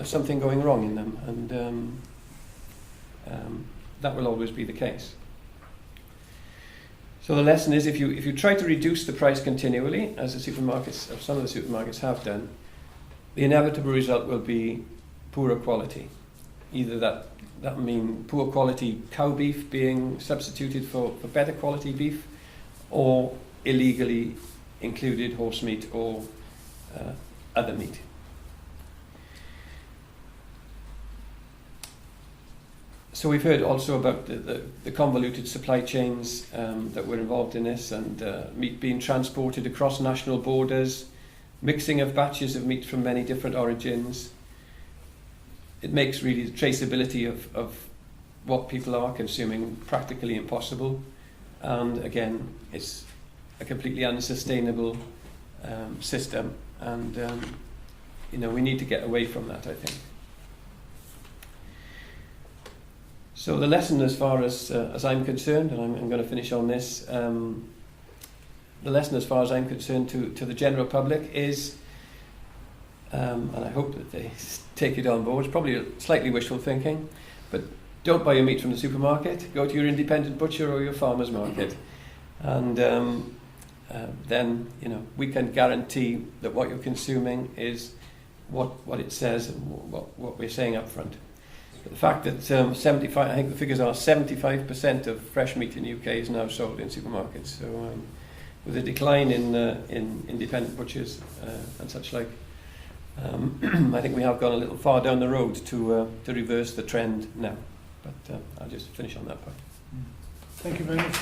something going wrong in them, and that will always be the case. So the lesson is, if you try to reduce the price continually, as some of the supermarkets have done, the inevitable result will be poorer quality. Either that mean poor quality cow beef being substituted for better quality beef, or illegally included horse meat or other meat. So we've heard also about the convoluted supply chains that were involved in this, and meat being transported across national borders, mixing of batches of meat from many different origins. It makes really the traceability of what people are consuming practically impossible, and again, it's a completely unsustainable system, and you know, we need to get away from that, I think. So the lesson, as far as I'm concerned, and I'm going to finish on this, the lesson as far as I'm concerned to the general public is, and I hope that they take it on board, it's probably slightly wishful thinking, but don't buy your meat from the supermarket, go to your independent butcher or your farmer's market, and then, you know, we can guarantee that what you're consuming is what it says and what we're saying up front. But the fact that 75, I think the figures are 75% of fresh meat in the UK is now sold in supermarkets. So with a decline in independent butchers and such like, I think we have gone a little far down the road to reverse the trend now. But I'll just finish on that part. Thank you very much.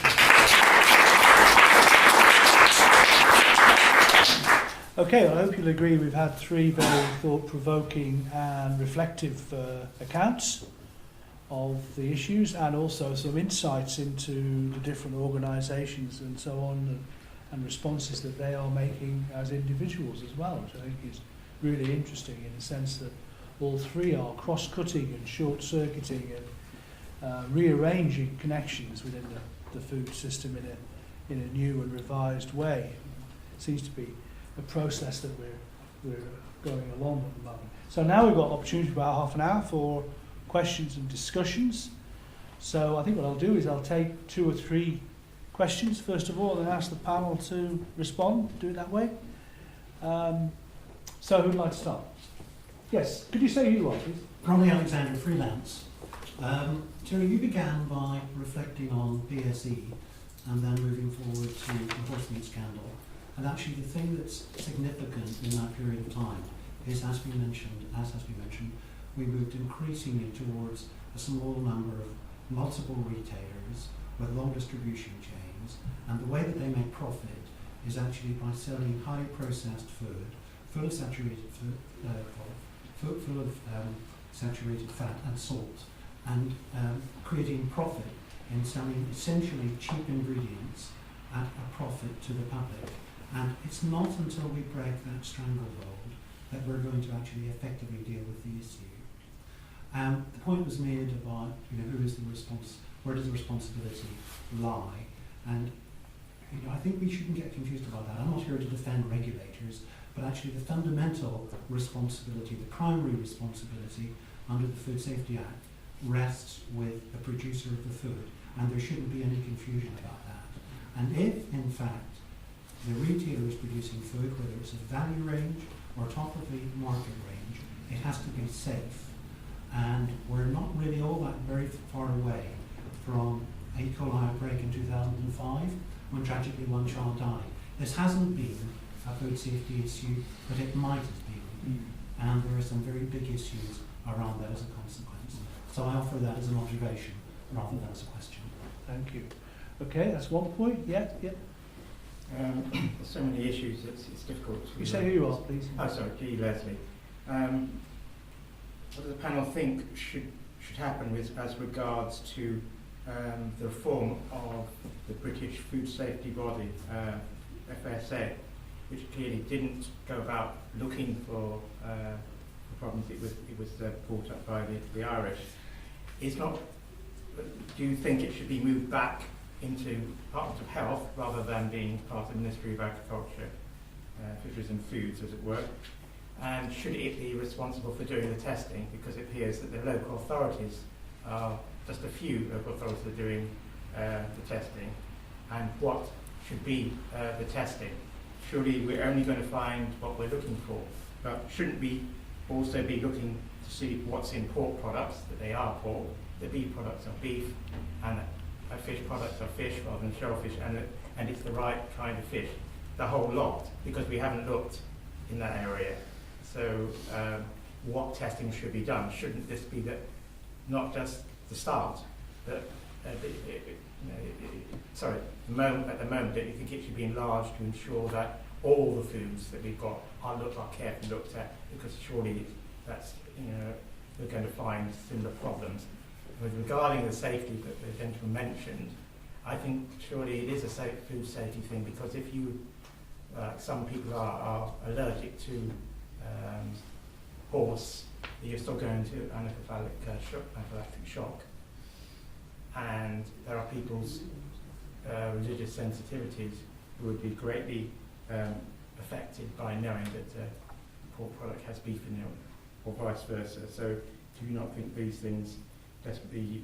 Okay, I hope you'll agree we've had three very thought-provoking and reflective accounts of the issues, and also some insights into the different organisations and so on, and responses that they are making as individuals as well, which I think is really interesting, in the sense that all three are cross-cutting and short-circuiting rearranging connections within the food system in a new and revised way. It seems to be a process that we're going along at the moment. So now we've got opportunity for about half an hour for questions and discussions. So I think what I'll do is I'll take 2 or 3 questions first of all and ask the panel to respond. Do it that way. So who'd like to start? Yes, could you say who you are, please? Probably Alexander, freelance. Terry, you began by reflecting on BSE and then moving forward to the Horsemeat scandal. And actually the thing that's significant in that period of time is, as has been mentioned, we moved increasingly towards a small number of multiple retailers with long distribution chains, and the way that they make profit is actually by selling highly processed food, full of saturated saturated fat and salt, and creating profit in selling essentially cheap ingredients at a profit to the public. And it's not until we break that stranglehold that we're going to actually effectively deal with the issue. The point was made about, who is the where does the responsibility lie? And I think we shouldn't get confused about that. I'm not here to defend regulators, but actually the fundamental responsibility, the primary responsibility under the Food Safety Act rests with the producer of the food, and there shouldn't be any confusion about that. And if, in fact, the retailer is producing food, whether it's a value range or top of the market range, it has to be safe. And we're not really all that very far away from E. coli outbreak in 2005, when tragically one child died. This hasn't been a food safety issue, but it might have been. And there are some very big issues around that as a consequence. So I offer that as an observation rather than as a question. Thank you. Okay, that's one point. Yeah. There's so many issues, it's difficult to... You say who you are, please. Oh, sorry, G. Leslie. What does the panel think should happen as regards to the reform of the British Food Safety Body, FSA, which clearly didn't go about looking for problems? It was brought up by the Irish. It's not. Do you think it should be moved back into Department of Health rather than being part of the Ministry of Agriculture, Fisheries and Foods, as it were? And should it be responsible for doing the testing? Because it appears that the local authorities are, just a few local authorities are doing the testing. And what should be the testing? Surely we're only going to find what we're looking for, but shouldn't we also be looking to see what's in pork products, that they are pork, the beef products are beef, and fish products are fish rather than shellfish, and it's the right kind of fish, the whole lot, because we haven't looked in that area. So what testing should be done? Shouldn't this be not just the start, but at the moment, don't you think it should be enlarged to ensure that all the foods that we've got are carefully looked at? Because surely that's, we're going to find similar problems. With regarding the safety that the gentleman mentioned, I think surely it is a food safety thing, because if you, some people are allergic to horse, you're still going to anaphylactic shock. And there are people's religious sensitivities who would be greatly affected by knowing that a pork product has beef in it, or vice versa. So do you not think these things desperately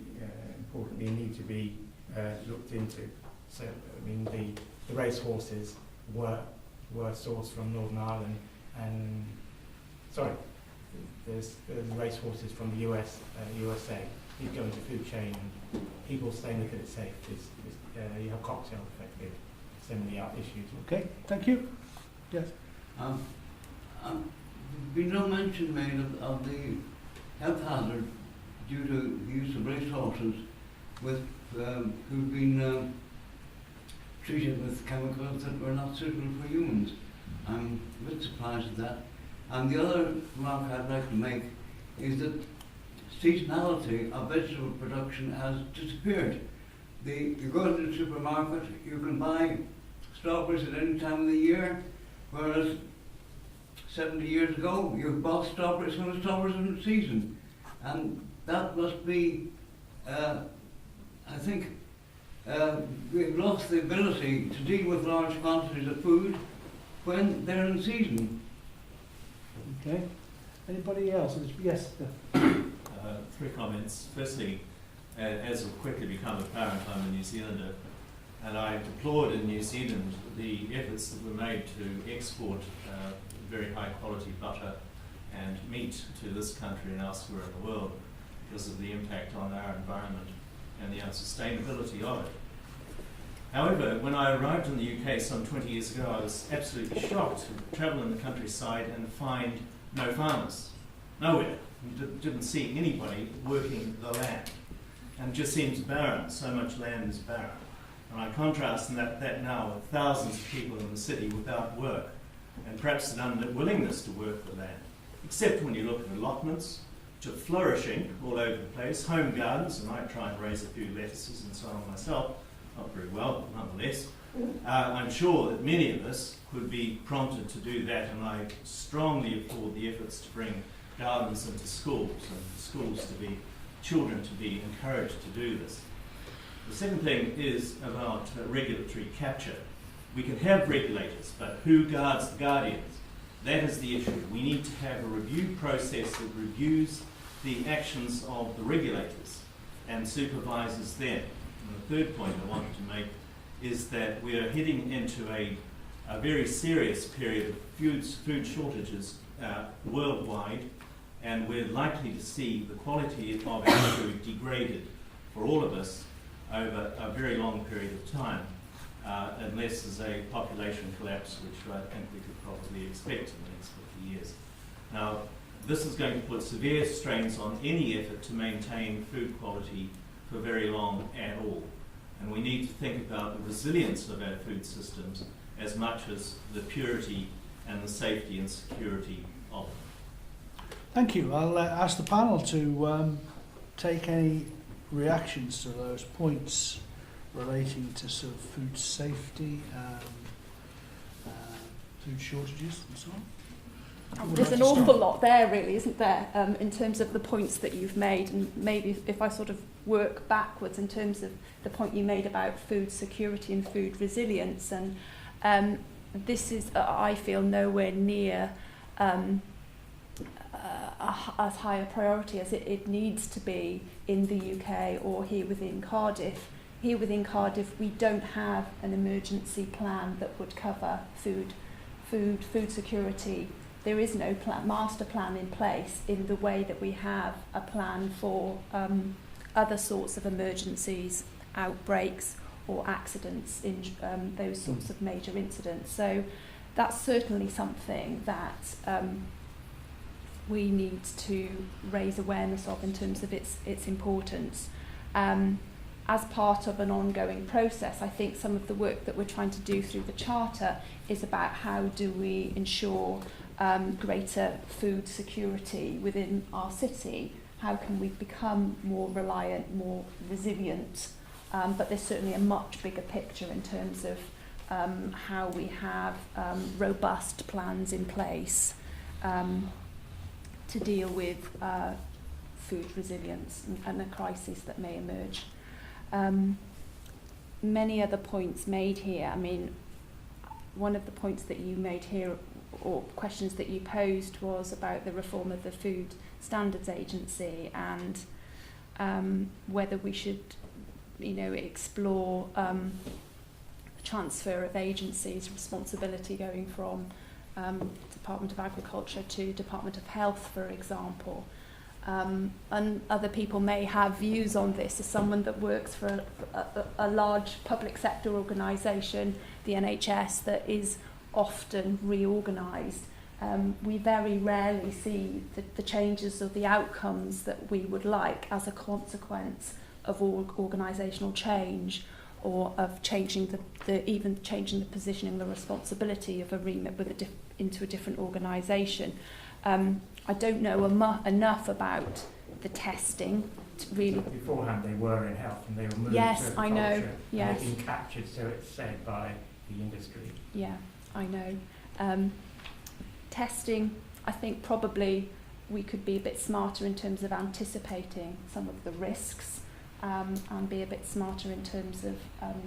importantly need to be looked into? So I mean, the race horses were sourced from Northern Ireland, and there's race horses from the USA. You go into food chain and people saying that it's safe. You have cocktail effectively. So many issues. Okay, thank you. Yes. There's been no mention made of the health hazard due to the use of race horses who've been treated with chemicals that were not suitable for humans. I'm a bit surprised at that. And the other remark I'd like to make is that seasonality of vegetable production has disappeared. You go to the supermarket, you can buy strawberries at any time of the year, whereas 70 years ago you bought strawberries when the strawberries were in season. And that must be I think we've lost the ability to deal with large quantities of food when they're in season. Okay. Anybody else? Yes. Three comments. Firstly, as will quickly become apparent, I'm a New Zealander, and I deplored in New Zealand the efforts that were made to export very high quality butter and meat to this country and elsewhere in the world because of the impact on our environment and the unsustainability of it. However, when I arrived in the UK some 20 years ago, I was absolutely shocked to travel in the countryside and find no farmers, nowhere. Didn't see anybody working the land, and it just seems barren. So much land is barren. And I contrast that now with thousands of people in the city without work, and perhaps an unwillingness to work the land, except when you look at allotments, which are flourishing all over the place, home gardens, and I try and raise a few lettuces and so on myself, not very well, but nonetheless. I'm sure that many of us could be prompted to do that, and I strongly applaud the efforts to bring gardens into schools, and children to be encouraged to do this. The second thing is about regulatory capture. We can have regulators, but who guards the guardians? That is the issue. We need to have a review process that reviews the actions of the regulators and supervises them. And the third point I wanted to make is that we are heading into a very serious period of food shortages worldwide, and we're likely to see the quality of our food degraded for all of us over a very long period of time, unless there's a population collapse, which I think we could probably expect in the next 50 years. Now, this is going to put severe strains on any effort to maintain food quality for very long at all. And we need to think about the resilience of our food systems as much as the purity and the safety and security of them. Thank you. I'll ask the panel to take any reactions to those points relating to sort of food safety, food shortages and so on. There's an awful lot there, really, isn't there, in terms of the points that you've made, and maybe if I sort of work backwards in terms of the point you made about food security and food resilience, and this is, I feel, nowhere near as high a priority as it needs to be in the UK or here within Cardiff. Here within Cardiff, we don't have an emergency plan that would cover food security. There is no master plan in place in the way that we have a plan for other sorts of emergencies, outbreaks or accidents, in those sorts of major incidents. So that's certainly something that we need to raise awareness of in terms of its importance. As part of an ongoing process, I think some of the work that we're trying to do through the Charter is about how do we ensure greater food security within our city. How can we become more reliant, more resilient? But there's certainly a much bigger picture in terms of how we have robust plans in place to deal with food resilience and the crisis that may emerge. Many other points made here. I mean, one of the points that you made here, or questions that you posed, was about the reform of the Food Standards Agency and whether we should, explore transfer of agencies' responsibility going from Department of Agriculture to Department of Health, for example. And other people may have views on this. As someone that works for a large public sector organisation, the NHS, that is often reorganised, we very rarely see the changes or the outcomes that we would like as a consequence of organisational change, or of changing even changing the positioning, the responsibility of a remit into a different organisation. I don't know enough about the testing to really. Beforehand, they were in health and they were moved yes, to I know. culture, Yes, and they've been captured, so it's said, by the industry. Yeah, I know. Testing, I think probably we could be a bit smarter in terms of anticipating some of the risks and be a bit smarter in terms of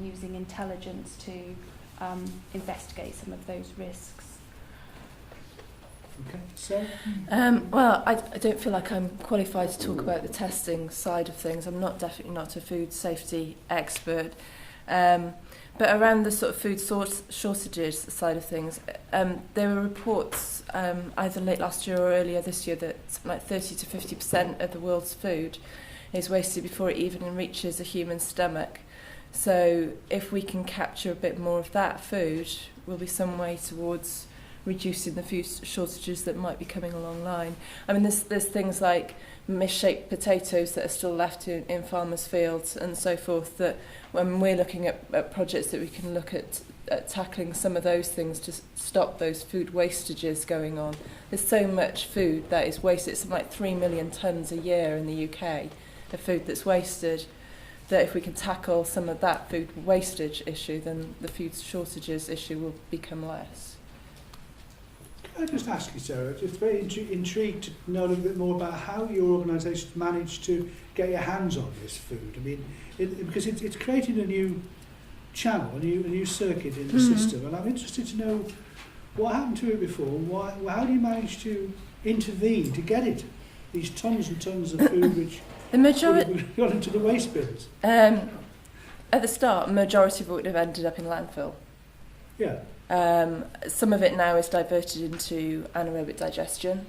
using intelligence to investigate some of those risks. Okay, so Well, I don't feel like I'm qualified to talk about the testing side of things. I'm definitely not a food safety expert. But around the sort of food shortages side of things, there were reports either late last year or earlier this year that something like 30 to 50% of the world's food is wasted before it even reaches a human stomach. So if we can capture a bit more of that food, will be some way towards reducing the food shortages that might be coming along line. I mean, there's things like misshaped potatoes that are still left in farmers' fields and so forth, that when we're looking at projects that we can look at tackling some of those things to stop those food wastages going on. There's so much food that is wasted. It's like 3 million tonnes a year in the UK of food that's wasted, that if we can tackle some of that food wastage issue, then the food shortages issue will become less. can I just ask you, Sarah, just very intrigued to know a little bit more about how your organisation's managed to get your hands on this food. I mean, because it's creating a new channel, a new circuit in the system, and I'm interested to know what happened to it before. How do you manage to intervene to get it? These tons and tons of food which the majority got into the waste bins. At the start, the majority of it would have ended up in landfill. Yeah. Some of it now is diverted into anaerobic digestion,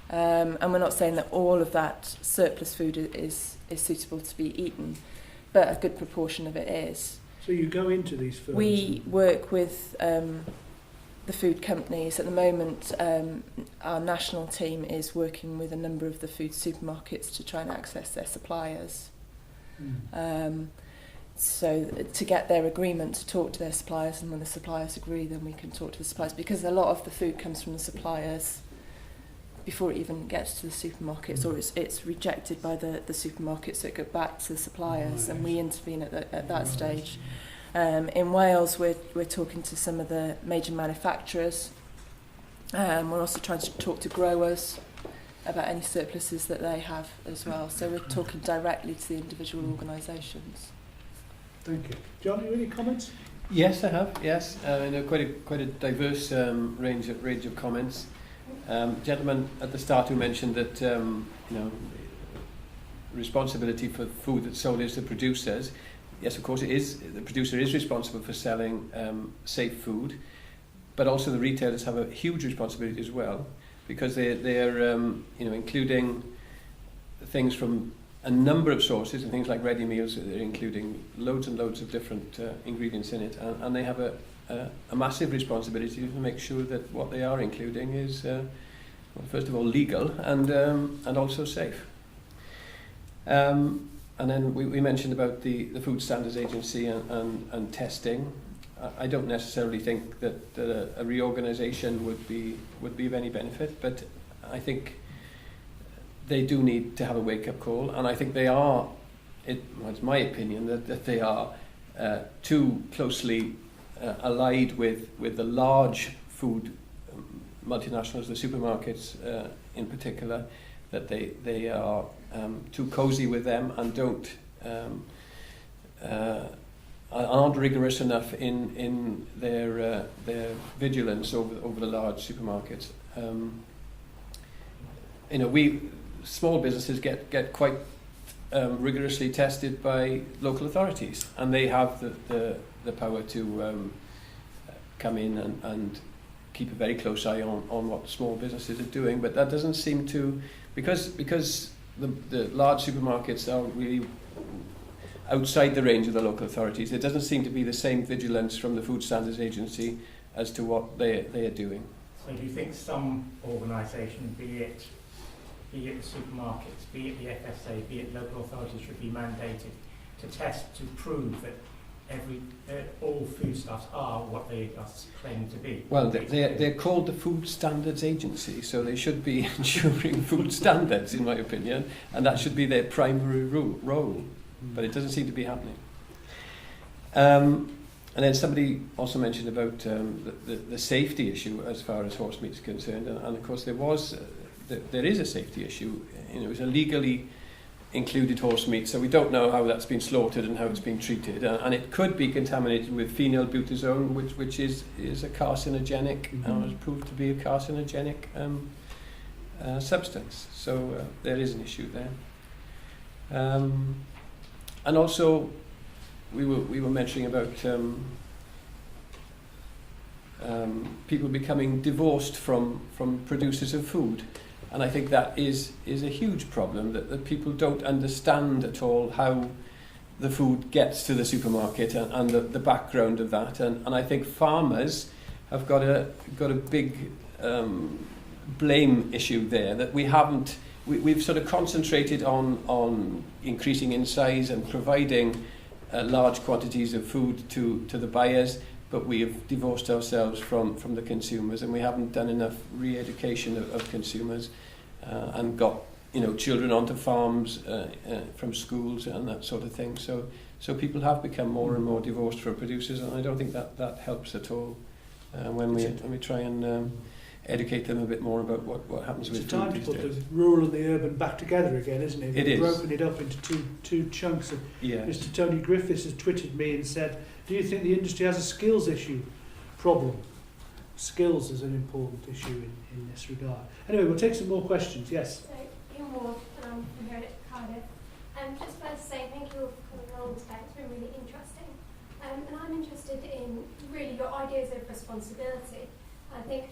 and we're not saying that all of that surplus food is suitable to be eaten, but a good proportion of it is. So you go into these firms? We work with the food companies. At the moment, our national team is working with a number of the food supermarkets to try and access their suppliers. So to get their agreement to talk to their suppliers, and when the suppliers agree, then we can talk to the suppliers, because a lot of the food comes from the suppliers before it even gets to the supermarkets, or it's rejected by the supermarkets, so it goes back to the suppliers, and we intervene at that stage. In Wales, we're talking to some of the major manufacturers. We're also trying to talk to growers about any surpluses that they have as well. So we're talking directly to the individual organisations. Thank you. John, any comments? Yes, I have. Yes, quite a diverse range of comments. Gentleman at the start who mentioned that responsibility for food that's sold is the producer's. Yes, of course it is. The producer is responsible for selling safe food, but also the retailers have a huge responsibility as well, because they're including things from a number of sources, and things like ready meals. They're including loads and loads of different ingredients in it, and they have a massive responsibility to make sure that what they are including is, first of all, legal and also safe. And then we mentioned about the Food Standards Agency and testing. I don't necessarily think that a reorganisation would be of any benefit, but I think they do need to have a wake-up call, and I think they are, it's my opinion, that they are too closely allied with the large food multinationals, the supermarkets in particular, that they are too cosy with them and aren't rigorous enough in their vigilance over the large supermarkets. Small businesses get quite rigorously tested by local authorities, and they have the power to come in and keep a very close eye on what small businesses are doing. But that doesn't seem to, because the large supermarkets are really outside the range of the local authorities. There doesn't seem to be the same vigilance from the Food Standards Agency as to what they are doing. So do you think some organisation, be it the supermarkets, be it the FSA, be it local authorities, should be mandated to test to prove that all foodstuffs are what they are claimed to be? Well, they're called the Food Standards Agency, so they should be ensuring food standards, in my opinion, and that should be their primary role. But it doesn't seem to be happening. And then somebody also mentioned about the safety issue as far as horse meat is concerned, and of course there is a safety issue. It was a legally included horse meat, so we don't know how that's been slaughtered and how it's been treated, and it could be contaminated with phenylbutazone, which is a carcinogenic, and was proved to be a carcinogenic substance. So there is an issue there. And also, we were mentioning about people becoming divorced from producers of food. And I think that is a huge problem, that people don't understand at all how the food gets to the supermarket and the background of that. And I think farmers have got a big blame issue there, that we've sort of concentrated on increasing in size and providing large quantities of food to the buyers, but we have divorced ourselves from the consumers, and we haven't done enough re-education of consumers and got children onto farms from schools and that sort of thing. So people have become more and more divorced from producers, and I don't think that helps at all when we try and educate them a bit more about what happens with food these days. It's time to put the rural and the urban back together again, isn't it? It is. We've broken it up into two chunks. And Yeah. Mr. Tony Griffiths has twitted me and said, do you think the industry has a skills issue problem? Skills is an important issue in this regard. Anyway, we'll take some more questions. Yes? So, Ian Ward, and I'm from here at Cardiff. Just first say thank you all for coming along today. It's been really interesting. And I'm interested in really your ideas of responsibility. I think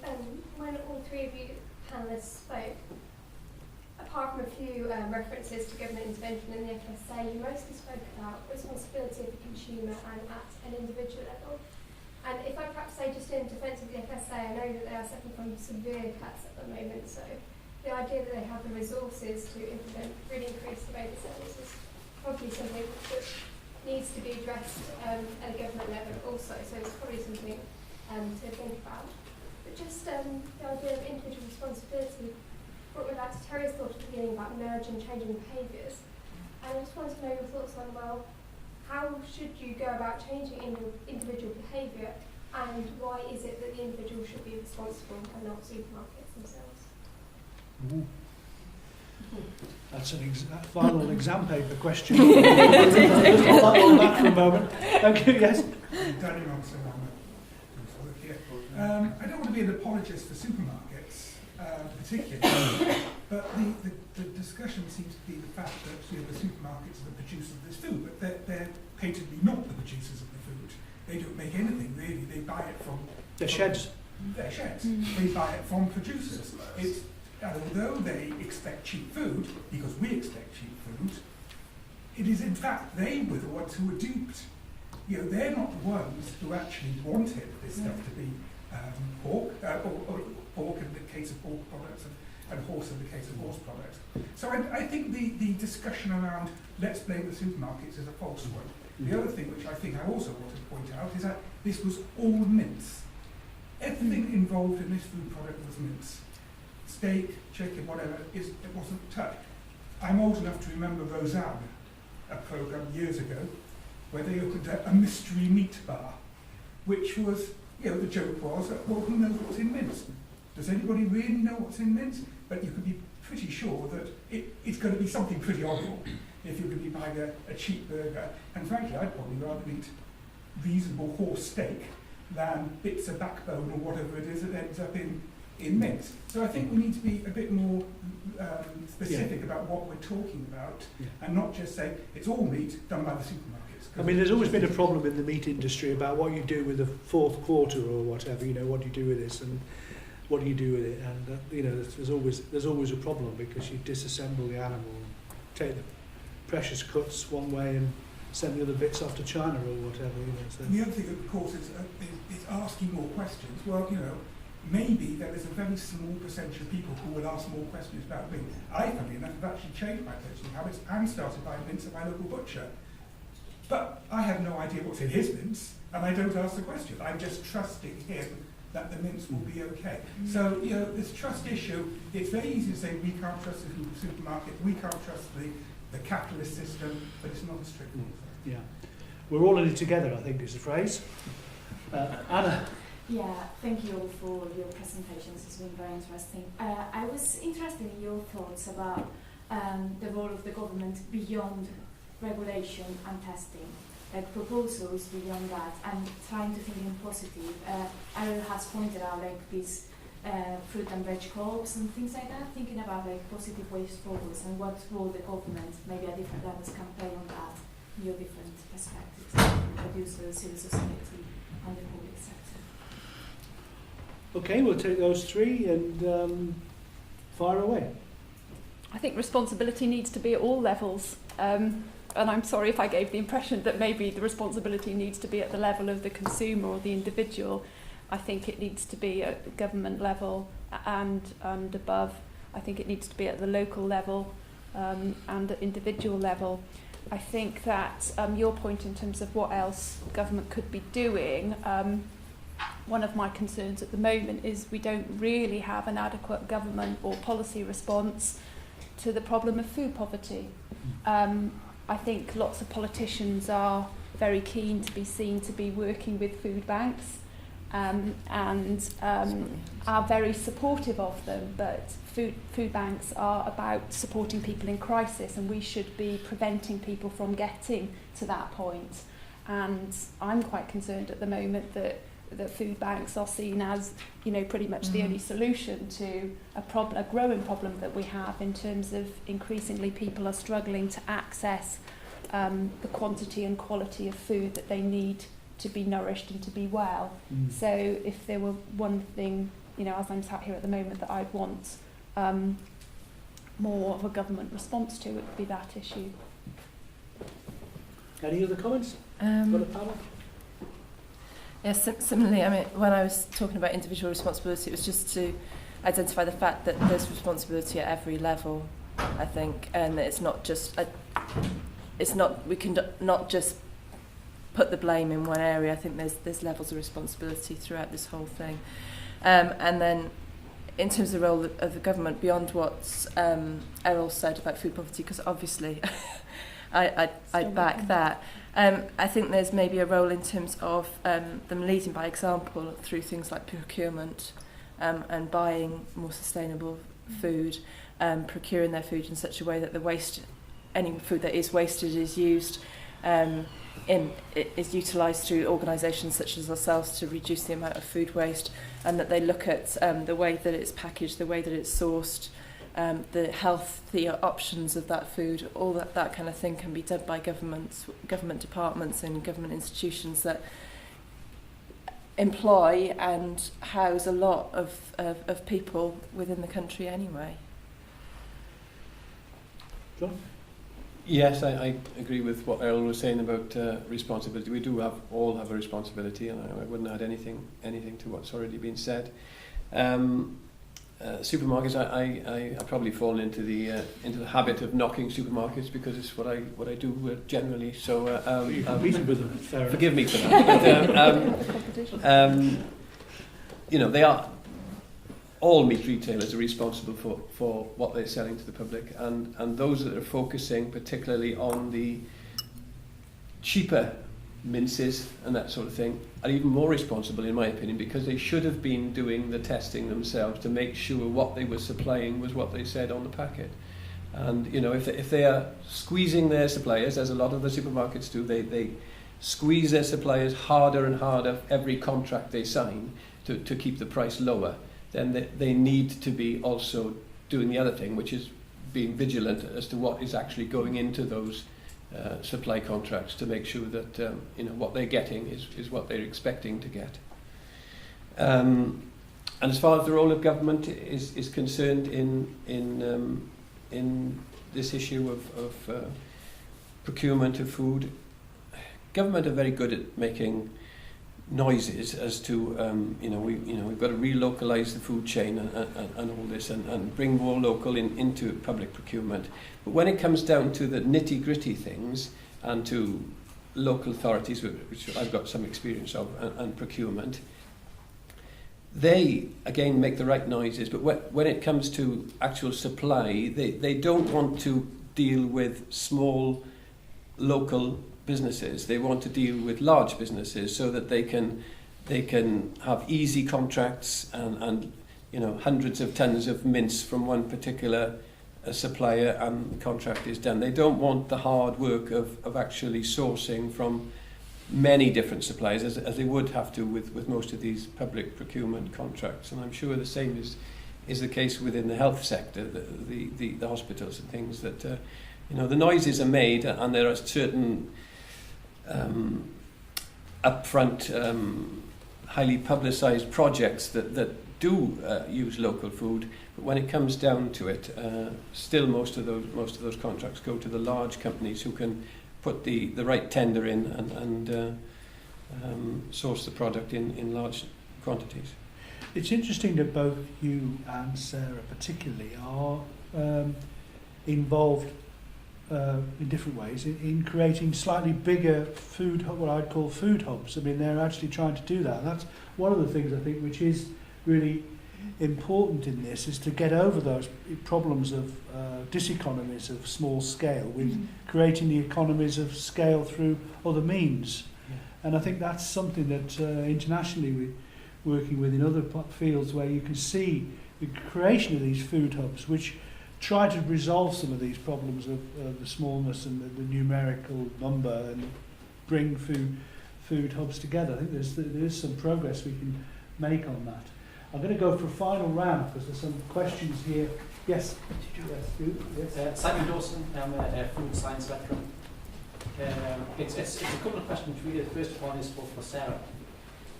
when all three of you panellists spoke, apart from a few references to government intervention in the FSA, you mostly spoke about responsibility of the consumer and at an individual level. And if I perhaps say just in defence of the FSA, I know that they are suffering from severe cuts at the moment, so the idea that they have the resources to implement really increased labour services is probably something that needs to be addressed at a government level also, so it's probably something to think about. But just the idea of individual responsibility brought me back to Terry's thought at the beginning about emerging changing behaviours. And I just wanted to know your thoughts on, well, how should you go about changing individual behaviour, and why is it that the individual should be responsible and not supermarkets themselves? That's a final exam paper question. Let's put that one back for a moment. Thank you, yes? I don't want to be an apologist for supermarkets, particularly, but the discussion seems to be the fact that the supermarkets are the producers of this food, but they're patently not the producers of the food. They don't make anything really. They buy it from their sheds. Their sheds. They buy it from producers. And although they expect cheap food, because we expect cheap food, it is in fact they were the ones who were duped. They're not the ones who actually wanted this stuff to be pork, or pork in the case of pork products, and horse in the case of horse products. So I think the discussion around let's blame the supermarkets is a false one. The other thing which I think I also want to point out is that this was all mince. Everything involved in this food product was mince. Steak, chicken, whatever, it wasn't touched. I'm old enough to remember Roseanne, a programme years ago, where they opened a mystery meat bar, which was, the joke was, well, who knows what's in mince? Does anybody really know what's in mince? But you can be pretty sure that it's going to be something pretty horrible if you're going to be buying a cheap burger. And frankly, I'd probably rather eat reasonable horse steak than bits of backbone or whatever it is that ends up in mince. So I think we need to be a bit more specific about what we're talking about, and not just say it's all meat done by the supermarkets. I mean, there's always been a problem in the meat industry about what you do with the fourth quarter or whatever. What do you do with this, and what do you do with it? And there's always a problem, because you disassemble the animal, and take the precious cuts one way and send the other bits off to China or whatever. So. The other thing, of course, is asking more questions. Well, maybe there is a very small percentage of people who will ask more questions about meat. I, funny enough, have actually changed my purchasing habits and started buying mince at my local butcher. But I have no idea what's in his mince, and I don't ask the question. I'm just trusting him that the mince will be okay. So, this trust issue, it's very easy to say we can't trust the supermarket, we can't trust the capitalist system, but it's not a strict one. Yeah. We're all in it together, I think is the phrase. Anna. Yeah, thank you all for your presentations. It's been very interesting. I was interested in your thoughts about the role of the government beyond regulation and testing, like proposals beyond that, and trying to think in positive. Eryl has pointed out like these fruit and veg co-ops and things like that, thinking about like positive ways forward and what role the government, maybe at different levels, can play on that, your different perspectives, producers, civil society, and the public sector. Okay, we'll take those three and fire away. I think responsibility needs to be at all levels. And I'm sorry if I gave the impression that maybe the responsibility needs to be at the level of the consumer or the individual. I think it needs to be at the government level and above. I think it needs to be at the local level and at individual level. I think that your point in terms of what else government could be doing, one of my concerns at the moment is we don't really have an adequate government or policy response to the problem of food poverty. I think lots of politicians are very keen to be seen to be working with food banks and are very supportive of them, but food banks are about supporting people in crisis, and we should be preventing people from getting to that point. And I'm quite concerned at the moment that food banks are seen as, you know, pretty much the only solution to a growing problem that we have in terms of increasingly people are struggling to access the quantity and quality of food that they need to be nourished and to be well. So if there were one thing, you know, as I'm sat here at the moment, that I'd want more of a government response to, it would be that issue. Any other comments? Got a panel? Yes, similarly, I mean, when I was talking about individual responsibility, it was just to identify the fact that there's responsibility at every level, I think, and it's not just, we can not just put the blame in one area. I think there's levels of responsibility throughout this whole thing. And then in terms of the role of the government, beyond what Eryl said about food poverty, because obviously I'd back that. I think there's maybe a role in terms of them leading by example through things like procurement and buying more sustainable food, procuring their food in such a way that any food that is wasted is used, is utilised through organisations such as ourselves to reduce the amount of food waste, and that they look at the way that it's packaged, the way that it's sourced, the healthier options of that food. All that kind of thing can be done by government departments and government institutions that employ and house a lot of people within the country anyway. John? Yes, I agree with what Eryl was saying about responsibility. We do all have a responsibility, and I wouldn't add anything to what's already been said. Supermarkets, I probably fall into the habit of knocking supermarkets because it's what I do generally. So you competed with them. Fair forgive me for that. But, you know, they are. All meat retailers are responsible for what they're selling to the public, and those that are focusing particularly on the cheaper minces and that sort of thing are even more responsible, in my opinion, because they should have been doing the testing themselves to make sure what they were supplying was what they said on the packet. And you know, if they are squeezing their suppliers, as a lot of the supermarkets do, they squeeze their suppliers harder and harder every contract they sign to keep the price lower. Then they need to be also doing the other thing, which is being vigilant as to what is actually going into those supply contracts to make sure that you know, what they're getting is what they're expecting to get. And as far as the role of government is concerned in this issue of procurement of food, government are very good at making noises as to we've got to relocalise the food chain and all this and bring more local into public procurement. But when it comes down to the nitty-gritty things and to local authorities, which I've got some experience of, and procurement, they again make the right noises, but when it comes to actual supply, they don't want to deal with small local businesses. They want to deal with large businesses so that they can have easy contracts and you know, hundreds of tons of mince from one particular a supplier and the contract is done. They don't want the hard work of actually sourcing from many different suppliers, as they would have to with most of these public procurement contracts. And I'm sure the same is the case within the health sector, the hospitals and things, that the noises are made, and there are certain upfront, highly publicised projects that do use local food, but when it comes down to it, still most of those contracts go to the large companies who can put the right tender in and source the product in large quantities. It's interesting that both you and Sarah particularly are involved in different ways in creating slightly bigger what I'd call food hubs. I mean, they're actually trying to do that. And that's one of the things I think which is really important in this, is to get over those problems of diseconomies of small scale with creating the economies of scale through other means. Yeah. And I think that's something that internationally we're working with in other fields, where you can see the creation of these food hubs which try to resolve some of these problems of the smallness and the numerical number, and bring food hubs together. I think there is some progress we can make on that. I'm going to go for a final round because there's some questions here. Yes. Yes. Simon Dawson, I'm a food science lecturer. It's a couple of questions really. The first one is for Sarah,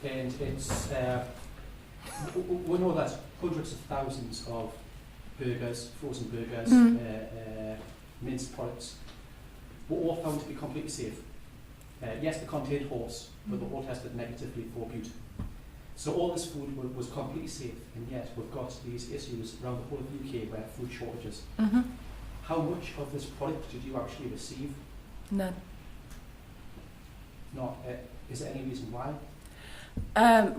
and it's we know that hundreds of thousands of burgers, frozen burgers, minced products were all found to be completely safe. Yes, they contained horse, but they were all tested negatively for bute. So all this food was completely safe, and yet we've got these issues around the whole of the UK where food shortages. Mm-hmm. How much of this product did you actually receive? None. Not. Is there any reason why?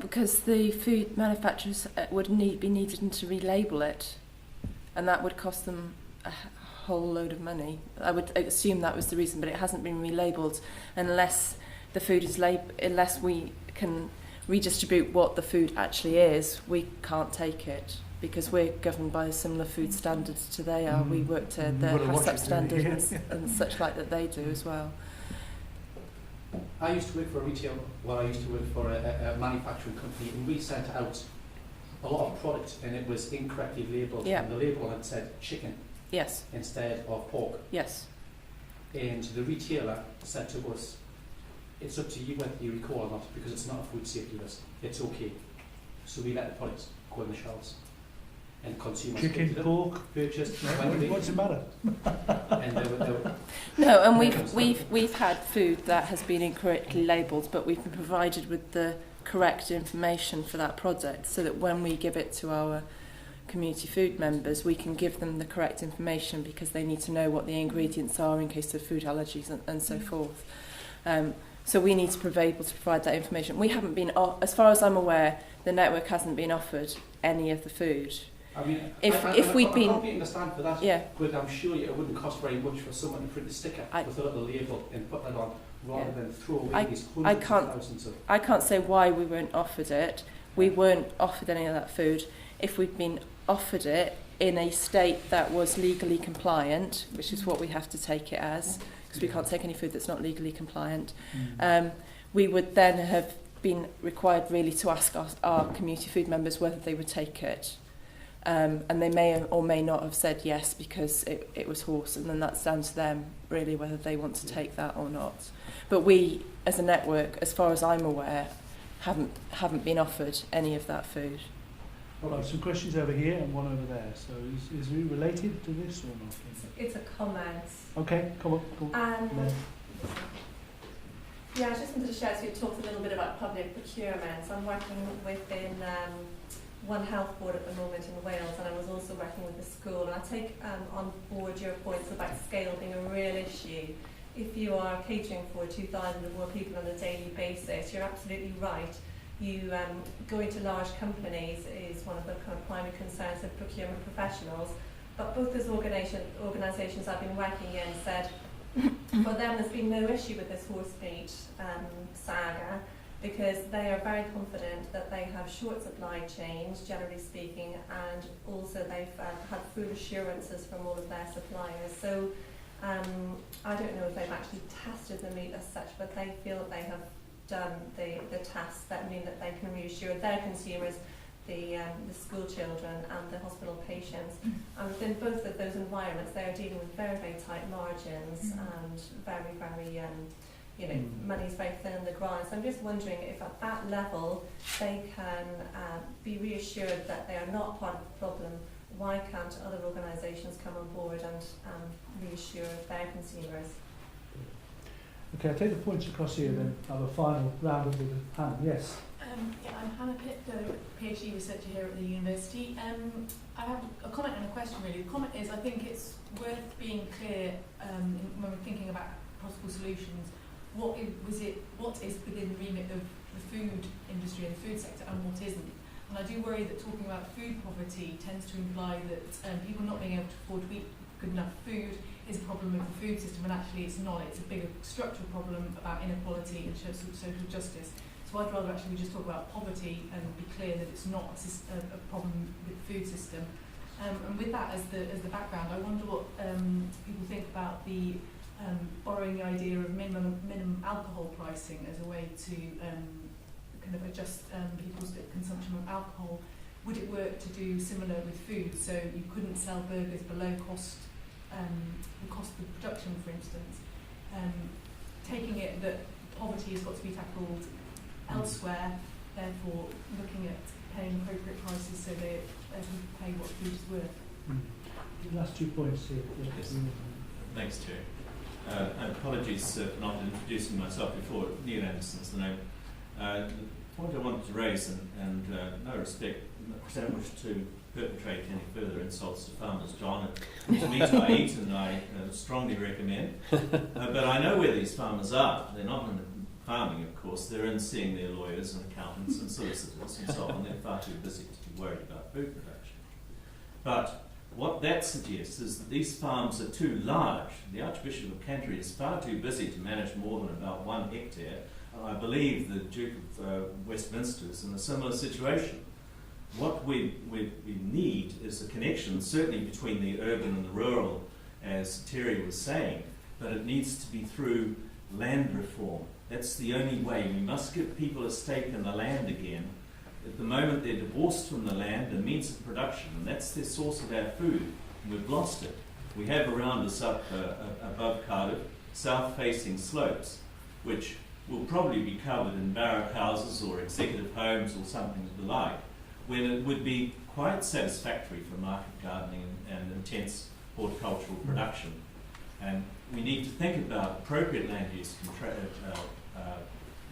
Because the food manufacturers would be needing to relabel it, and that would cost them a whole load of money. I would assume that was the reason, but it hasn't been relabeled unless the food is unless we can redistribute what the food actually is. We can't take it because we're governed by similar food standards to they are. We work to the HACCP standards and such like that they do as well. I used to work for I used to work for a manufacturing company, and we sent out a lot of product and it was incorrectly labelled. Yeah. And the label had said chicken. Yes. Instead of pork. Yes. And the retailer said to us, it's up to you whether you recall or not, because it's not a food safety risk. It's okay. So we let the products go in the shelves. And consumers chicken, pork, purchased. What's the matter? And they were no, and we've had food that has been incorrectly labelled, but we've been provided with the correct information for that product, so that when we give it to our community food members, we can give them the correct information, because they need to know what the ingredients are in case of food allergies and so forth. So we need to be able to provide that information. We haven't been, as far as I'm aware, the network hasn't been offered any of the food. I mean, if we'd been, I completely understand for that, yeah. But I'm sure it wouldn't cost very much for someone to print a sticker with a little label and put that on, rather than throw away these hundreds of thousands of... I can't say why we weren't offered it. We weren't offered any of that food. If we'd been offered it in a state that was legally compliant, which is what we have to take it as, because we can't take any food that's not legally compliant, we would then have been required really to ask our community food members whether they would take it. And they may or may not have said yes, because it was horse, and then that's down to them really whether they want to take that or not. But we, as a network, as far as I'm aware, haven't been offered any of that food. Well, some questions over here and one over there. So is it related to this or not? It's a comment. Okay, come on. Yeah, I just wanted to share, so you talked a little bit about public procurement. I'm working within One Health Board at the moment in Wales, and I was also working with the school. And I take on board your points about scale being a real issue. If you are catering for 2,000 or more people on a daily basis, you're absolutely right. You go into large companies is one of the kind of primary concerns of procurement professionals. But both those organisations I've been working in said for them there's been no issue with this horse meat saga. because they are very confident that they have short supply chains, generally speaking, and also they've had full assurances from all of their suppliers. So I don't know if they've actually tested the meat as such, but they feel that they have done the tests that mean that they can reassure their consumers, the school children and the hospital patients. And within both of those environments, they are dealing with very, very tight margins and very, very, money's very thin in the ground. So I'm just wondering if at that level they can be reassured that they are not part of the problem. Why can't other organisations come on board and reassure their consumers? Okay, I'll take the points across here then. Have a final round up with Hannah. Yes. I'm Hannah Pitt, PhD researcher here at the university. I have a comment and a question really. The comment is I think it's worth being clear when we're thinking about possible solutions. What is within the remit of the food industry and the food sector and what isn't? And I do worry that talking about food poverty tends to imply that people not being able to afford to eat good enough food is a problem of the food system, and actually it's not. It's a bigger structural problem about inequality and social justice. So I'd rather actually just talk about poverty and be clear that it's not a problem with the food system. And with that as the background, I wonder what people think about the borrowing the idea of minimum alcohol pricing as a way to kind of adjust people's consumption of alcohol. Would it work to do similar with food? So you couldn't sell burgers below cost, the cost of production, for instance. Taking it that poverty has got to be tackled elsewhere, therefore looking at paying appropriate prices so they people pay what food is worth. The last 2 points here. Yes. Thanks, Chair. And apologies for not introducing myself before. Neil Anderson's the name. The point I wanted to raise, and no respect, I don't wish to perpetrate any further insults to farmers, John. It's meat I eat and I strongly recommend. But I know where these farmers are. They're not in farming, of course. They're in seeing their lawyers and accountants and solicitors and so on. They're far too busy to be worried about food production. But what that suggests is that these farms are too large. The Archbishop of Canterbury is far too busy to manage more than about 1 hectare. I believe the Duke of Westminster is in a similar situation. What we need is a connection, certainly between the urban and the rural, as Terry was saying, but it needs to be through land reform. That's the only way. We must give people a stake in the land again. At the moment they're divorced from the land and means of production, and that's their source of our food, and we've lost it. We have around us up above Cardiff, south-facing slopes, which will probably be covered in barrack houses or executive homes or something of the like, when it would be quite satisfactory for market gardening and intense horticultural production. And we need to think about appropriate land use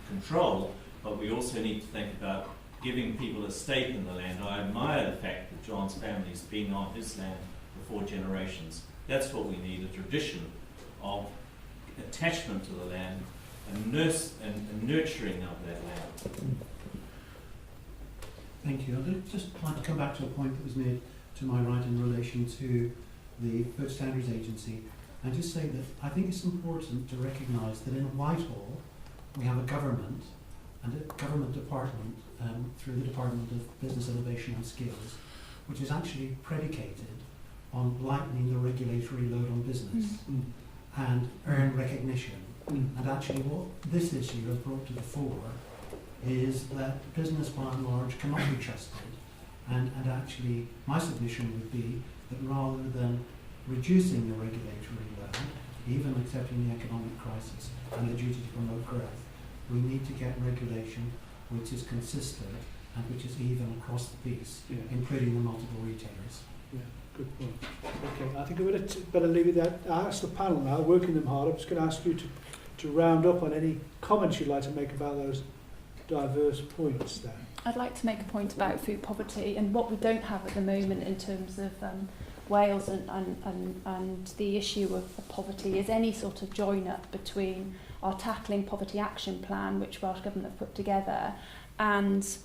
control, but we also need to think about giving people a stake in the land. I admire the fact that John's family's been on his land for 4 generations. That's what we need, a tradition of attachment to the land and nurturing of that land. Thank you. I'd just like to come back to a point that was made to my right in relation to the Food Standards Agency, and just say that I think it's important to recognise that in Whitehall we have a government and a government department through the Department of Business Innovation and Skills, which is actually predicated on lightening the regulatory load on business and earn recognition. And actually what this issue has brought to the fore is that business by and large cannot be trusted, and actually my submission would be that rather than reducing the regulatory load, even accepting the economic crisis and the duty to promote growth, we need to get regulation which is consistent and which is even across the piece, including the multiple retailers. Yeah, good point. Okay, I think I'm going to better leave it there. I ask the panel now, working them hard. I'm just going to ask you to round up on any comments you'd like to make about those diverse points there. I'd like to make a point about food poverty and what we don't have at the moment in terms of Wales and the issue of poverty is any sort of join up between our Tackling Poverty Action Plan, which Welsh Government have put together, and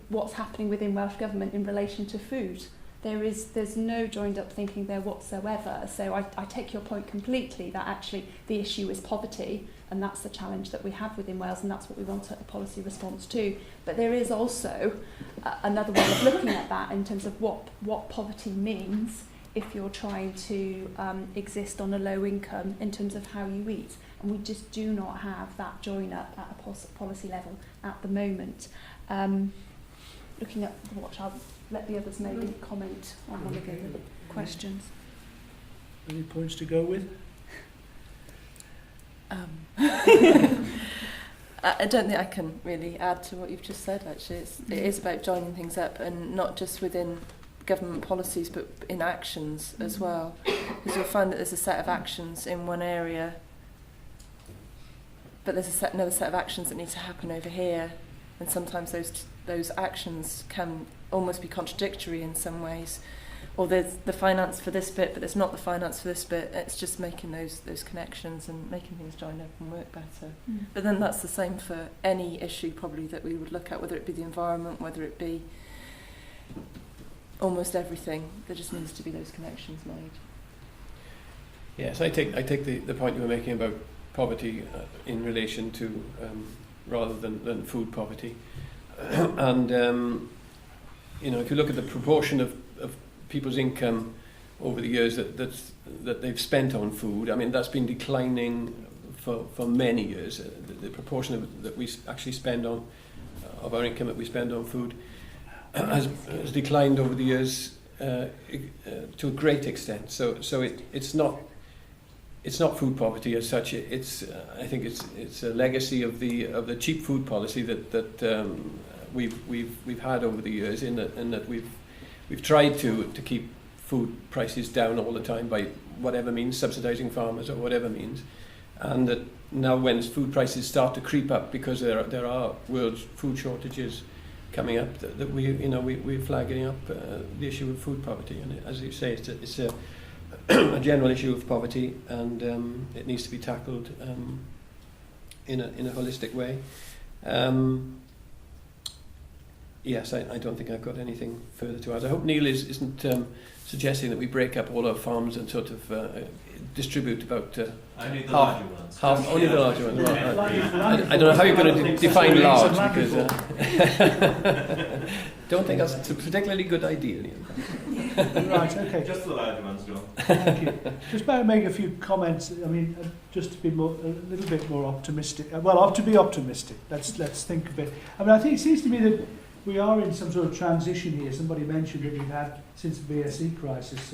what's happening within Welsh Government in relation to food. there's no joined up thinking there whatsoever. So I take your point completely that actually the issue is poverty, and that's the challenge that we have within Wales, and that's what we want a policy response to. But there is also another way of looking at that in terms of what poverty means if you're trying to exist on a low income in terms of how you eat. And we just do not have that join up at a policy level at the moment. Looking at the watch, I'll let the others maybe comment on one of the questions. Any points to go with? I don't think I can really add to what you've just said, actually. It is about joining things up, and not just within government policies, but in actions as well. Because you'll find that there's a set of actions in one area, but there's another set of actions that need to happen over here, and sometimes those actions can almost be contradictory in some ways. Or there's the finance for this bit, but there's not the finance for this bit. It's just making those connections and making things join up and work better. But then that's the same for any issue probably that we would look at, whether it be the environment, whether it be almost everything. There just needs to be those connections made. Yes, I take the point you were making about poverty in relation to rather than food poverty. And if you look at the proportion of people's income over the years that they've spent on food, I mean, that's been declining for many years. The proportion that we actually spend on of our income that we spend on food has declined over the years to a great extent. So it's not food poverty as such. I think it's a legacy of the cheap food policy that we've had over the years, in that we've tried to keep food prices down all the time by whatever means, subsidising farmers or whatever means, and that now when food prices start to creep up because there are world food shortages coming up, that we're flagging up the issue of food poverty. And as you say, it's a general issue of poverty, and it needs to be tackled in a holistic way. Yes, I don't think I've got anything further to add. I hope Neil isn't suggesting that we break up all our farms and sort of distribute about only the larger ones. Only the larger ones. Well, I don't know how you're going to define large, because don't think that's a particularly good idea, Neil. Right, okay. Just the larger ones, John. Thank you. Just about to make a few comments. I mean, just to be a little bit more optimistic. Well, to be optimistic, let's think a bit. I mean, I think it seems to me that we are in some sort of transition here. Somebody mentioned that we've had, since the BSE crisis,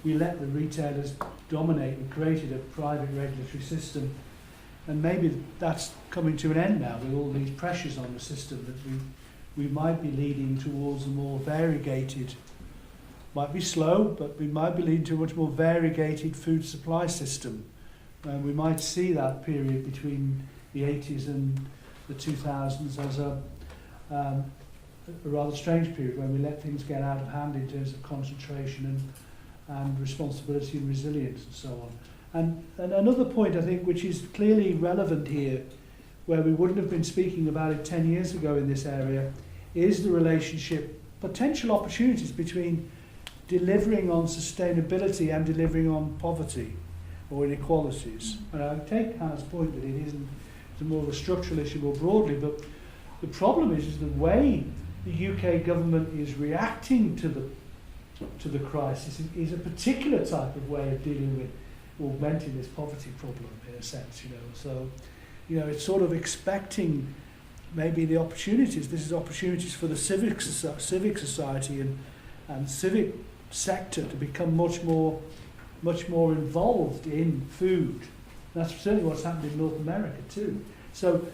we let the retailers dominate and created a private regulatory system. And maybe that's coming to an end now with all these pressures on the system, that we might be leading towards a more variegated, might be slow, but we might be leading to a much more variegated food supply system. And we might see that period between the 80s and the 2000s as a rather strange period when we let things get out of hand in terms of concentration and responsibility and resilience and so on. And another point, I think, which is clearly relevant here, where we wouldn't have been speaking about it 10 years ago in this area, is the relationship, potential opportunities between delivering on sustainability and delivering on poverty or inequalities. And I take Hannah's point that it isn't, it's more of a structural issue more broadly, but the problem is the way the UK government is reacting to the crisis is a particular type of way of dealing with augmenting this poverty problem in a sense, So, it's sort of expecting maybe the opportunities. This is opportunities for the civic society and civic sector to become much more involved in food. That's certainly what's happened in North America too. So,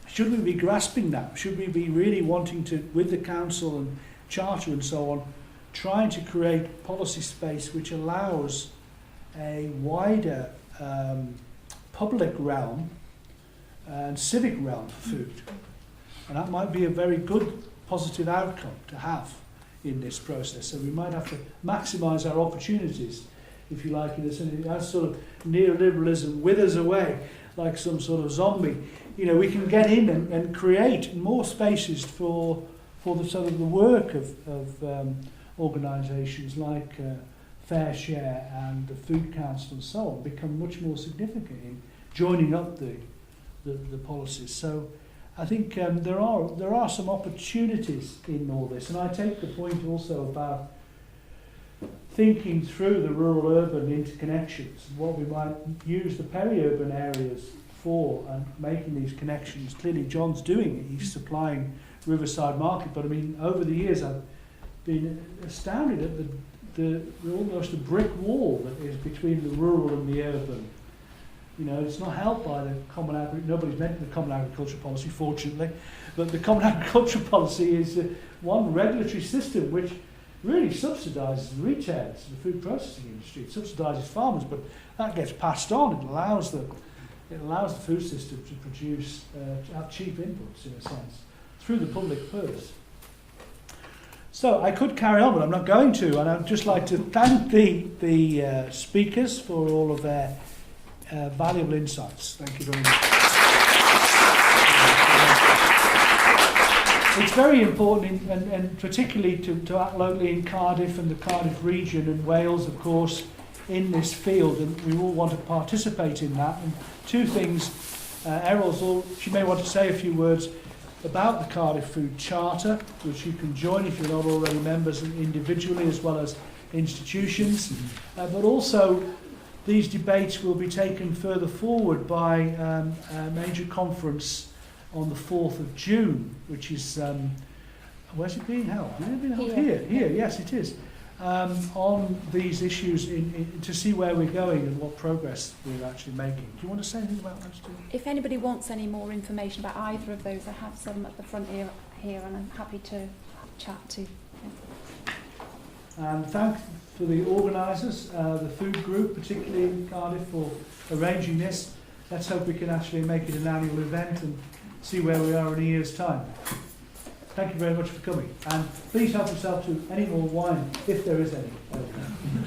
should we be grasping that? Should we be really wanting to, with the council and charter and so on, trying to create policy space which allows a wider public realm and civic realm for food? And that might be a very good positive outcome to have in this process. So we might have to maximise our opportunities, if you like, in this, as sort of neoliberalism withers away like some sort of zombie. We can get in and create more spaces for the sort of the work organisations like Fareshare and the Food Council and so on become much more significant in joining up the policies. So I think there are some opportunities in all this, and I take the point also about thinking through the rural-urban interconnections, what we might use the peri-urban areas for, and making these connections. Clearly John's doing it, he's supplying Riverside Market, but I mean, over the years I've been astounded at the almost a brick wall that is between the rural and the urban. You know, it's not helped by the common nobody's mentioned the common agricultural policy, fortunately, but the common agricultural policy is one regulatory system which really subsidises the retailers, the food processing industry. It subsidises farmers, but that gets passed on. It allows the food system to produce, to have cheap inputs in a sense, through the public purse. So I could carry on, but I'm not going to, and I'd just like to thank the speakers for all of their valuable insights. Thank you very much. It's very important, and particularly to act locally in Cardiff and the Cardiff region and Wales, of course, in this field, and we all want to participate in that. And two things, she may want to say a few words about the Cardiff Food Charter, which you can join if you're not already members individually as well as institutions, but also these debates will be taken further forward by a major conference on the 4th of June, which is, where's it being held? Is it being held here? Yes, it is. On these issues to see where we're going and what progress we're actually making. Do you want to say anything about those two? If anybody wants any more information about either of those, I have some at the front here and I'm happy to chat to. And thanks for the organisers, the food group, particularly in Cardiff, for arranging this. Let's hope we can actually make it an annual event and see where we are in a year's time. Thank you very much for coming. And please help yourself to any more wine, if there is any.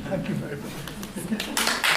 Thank you very much.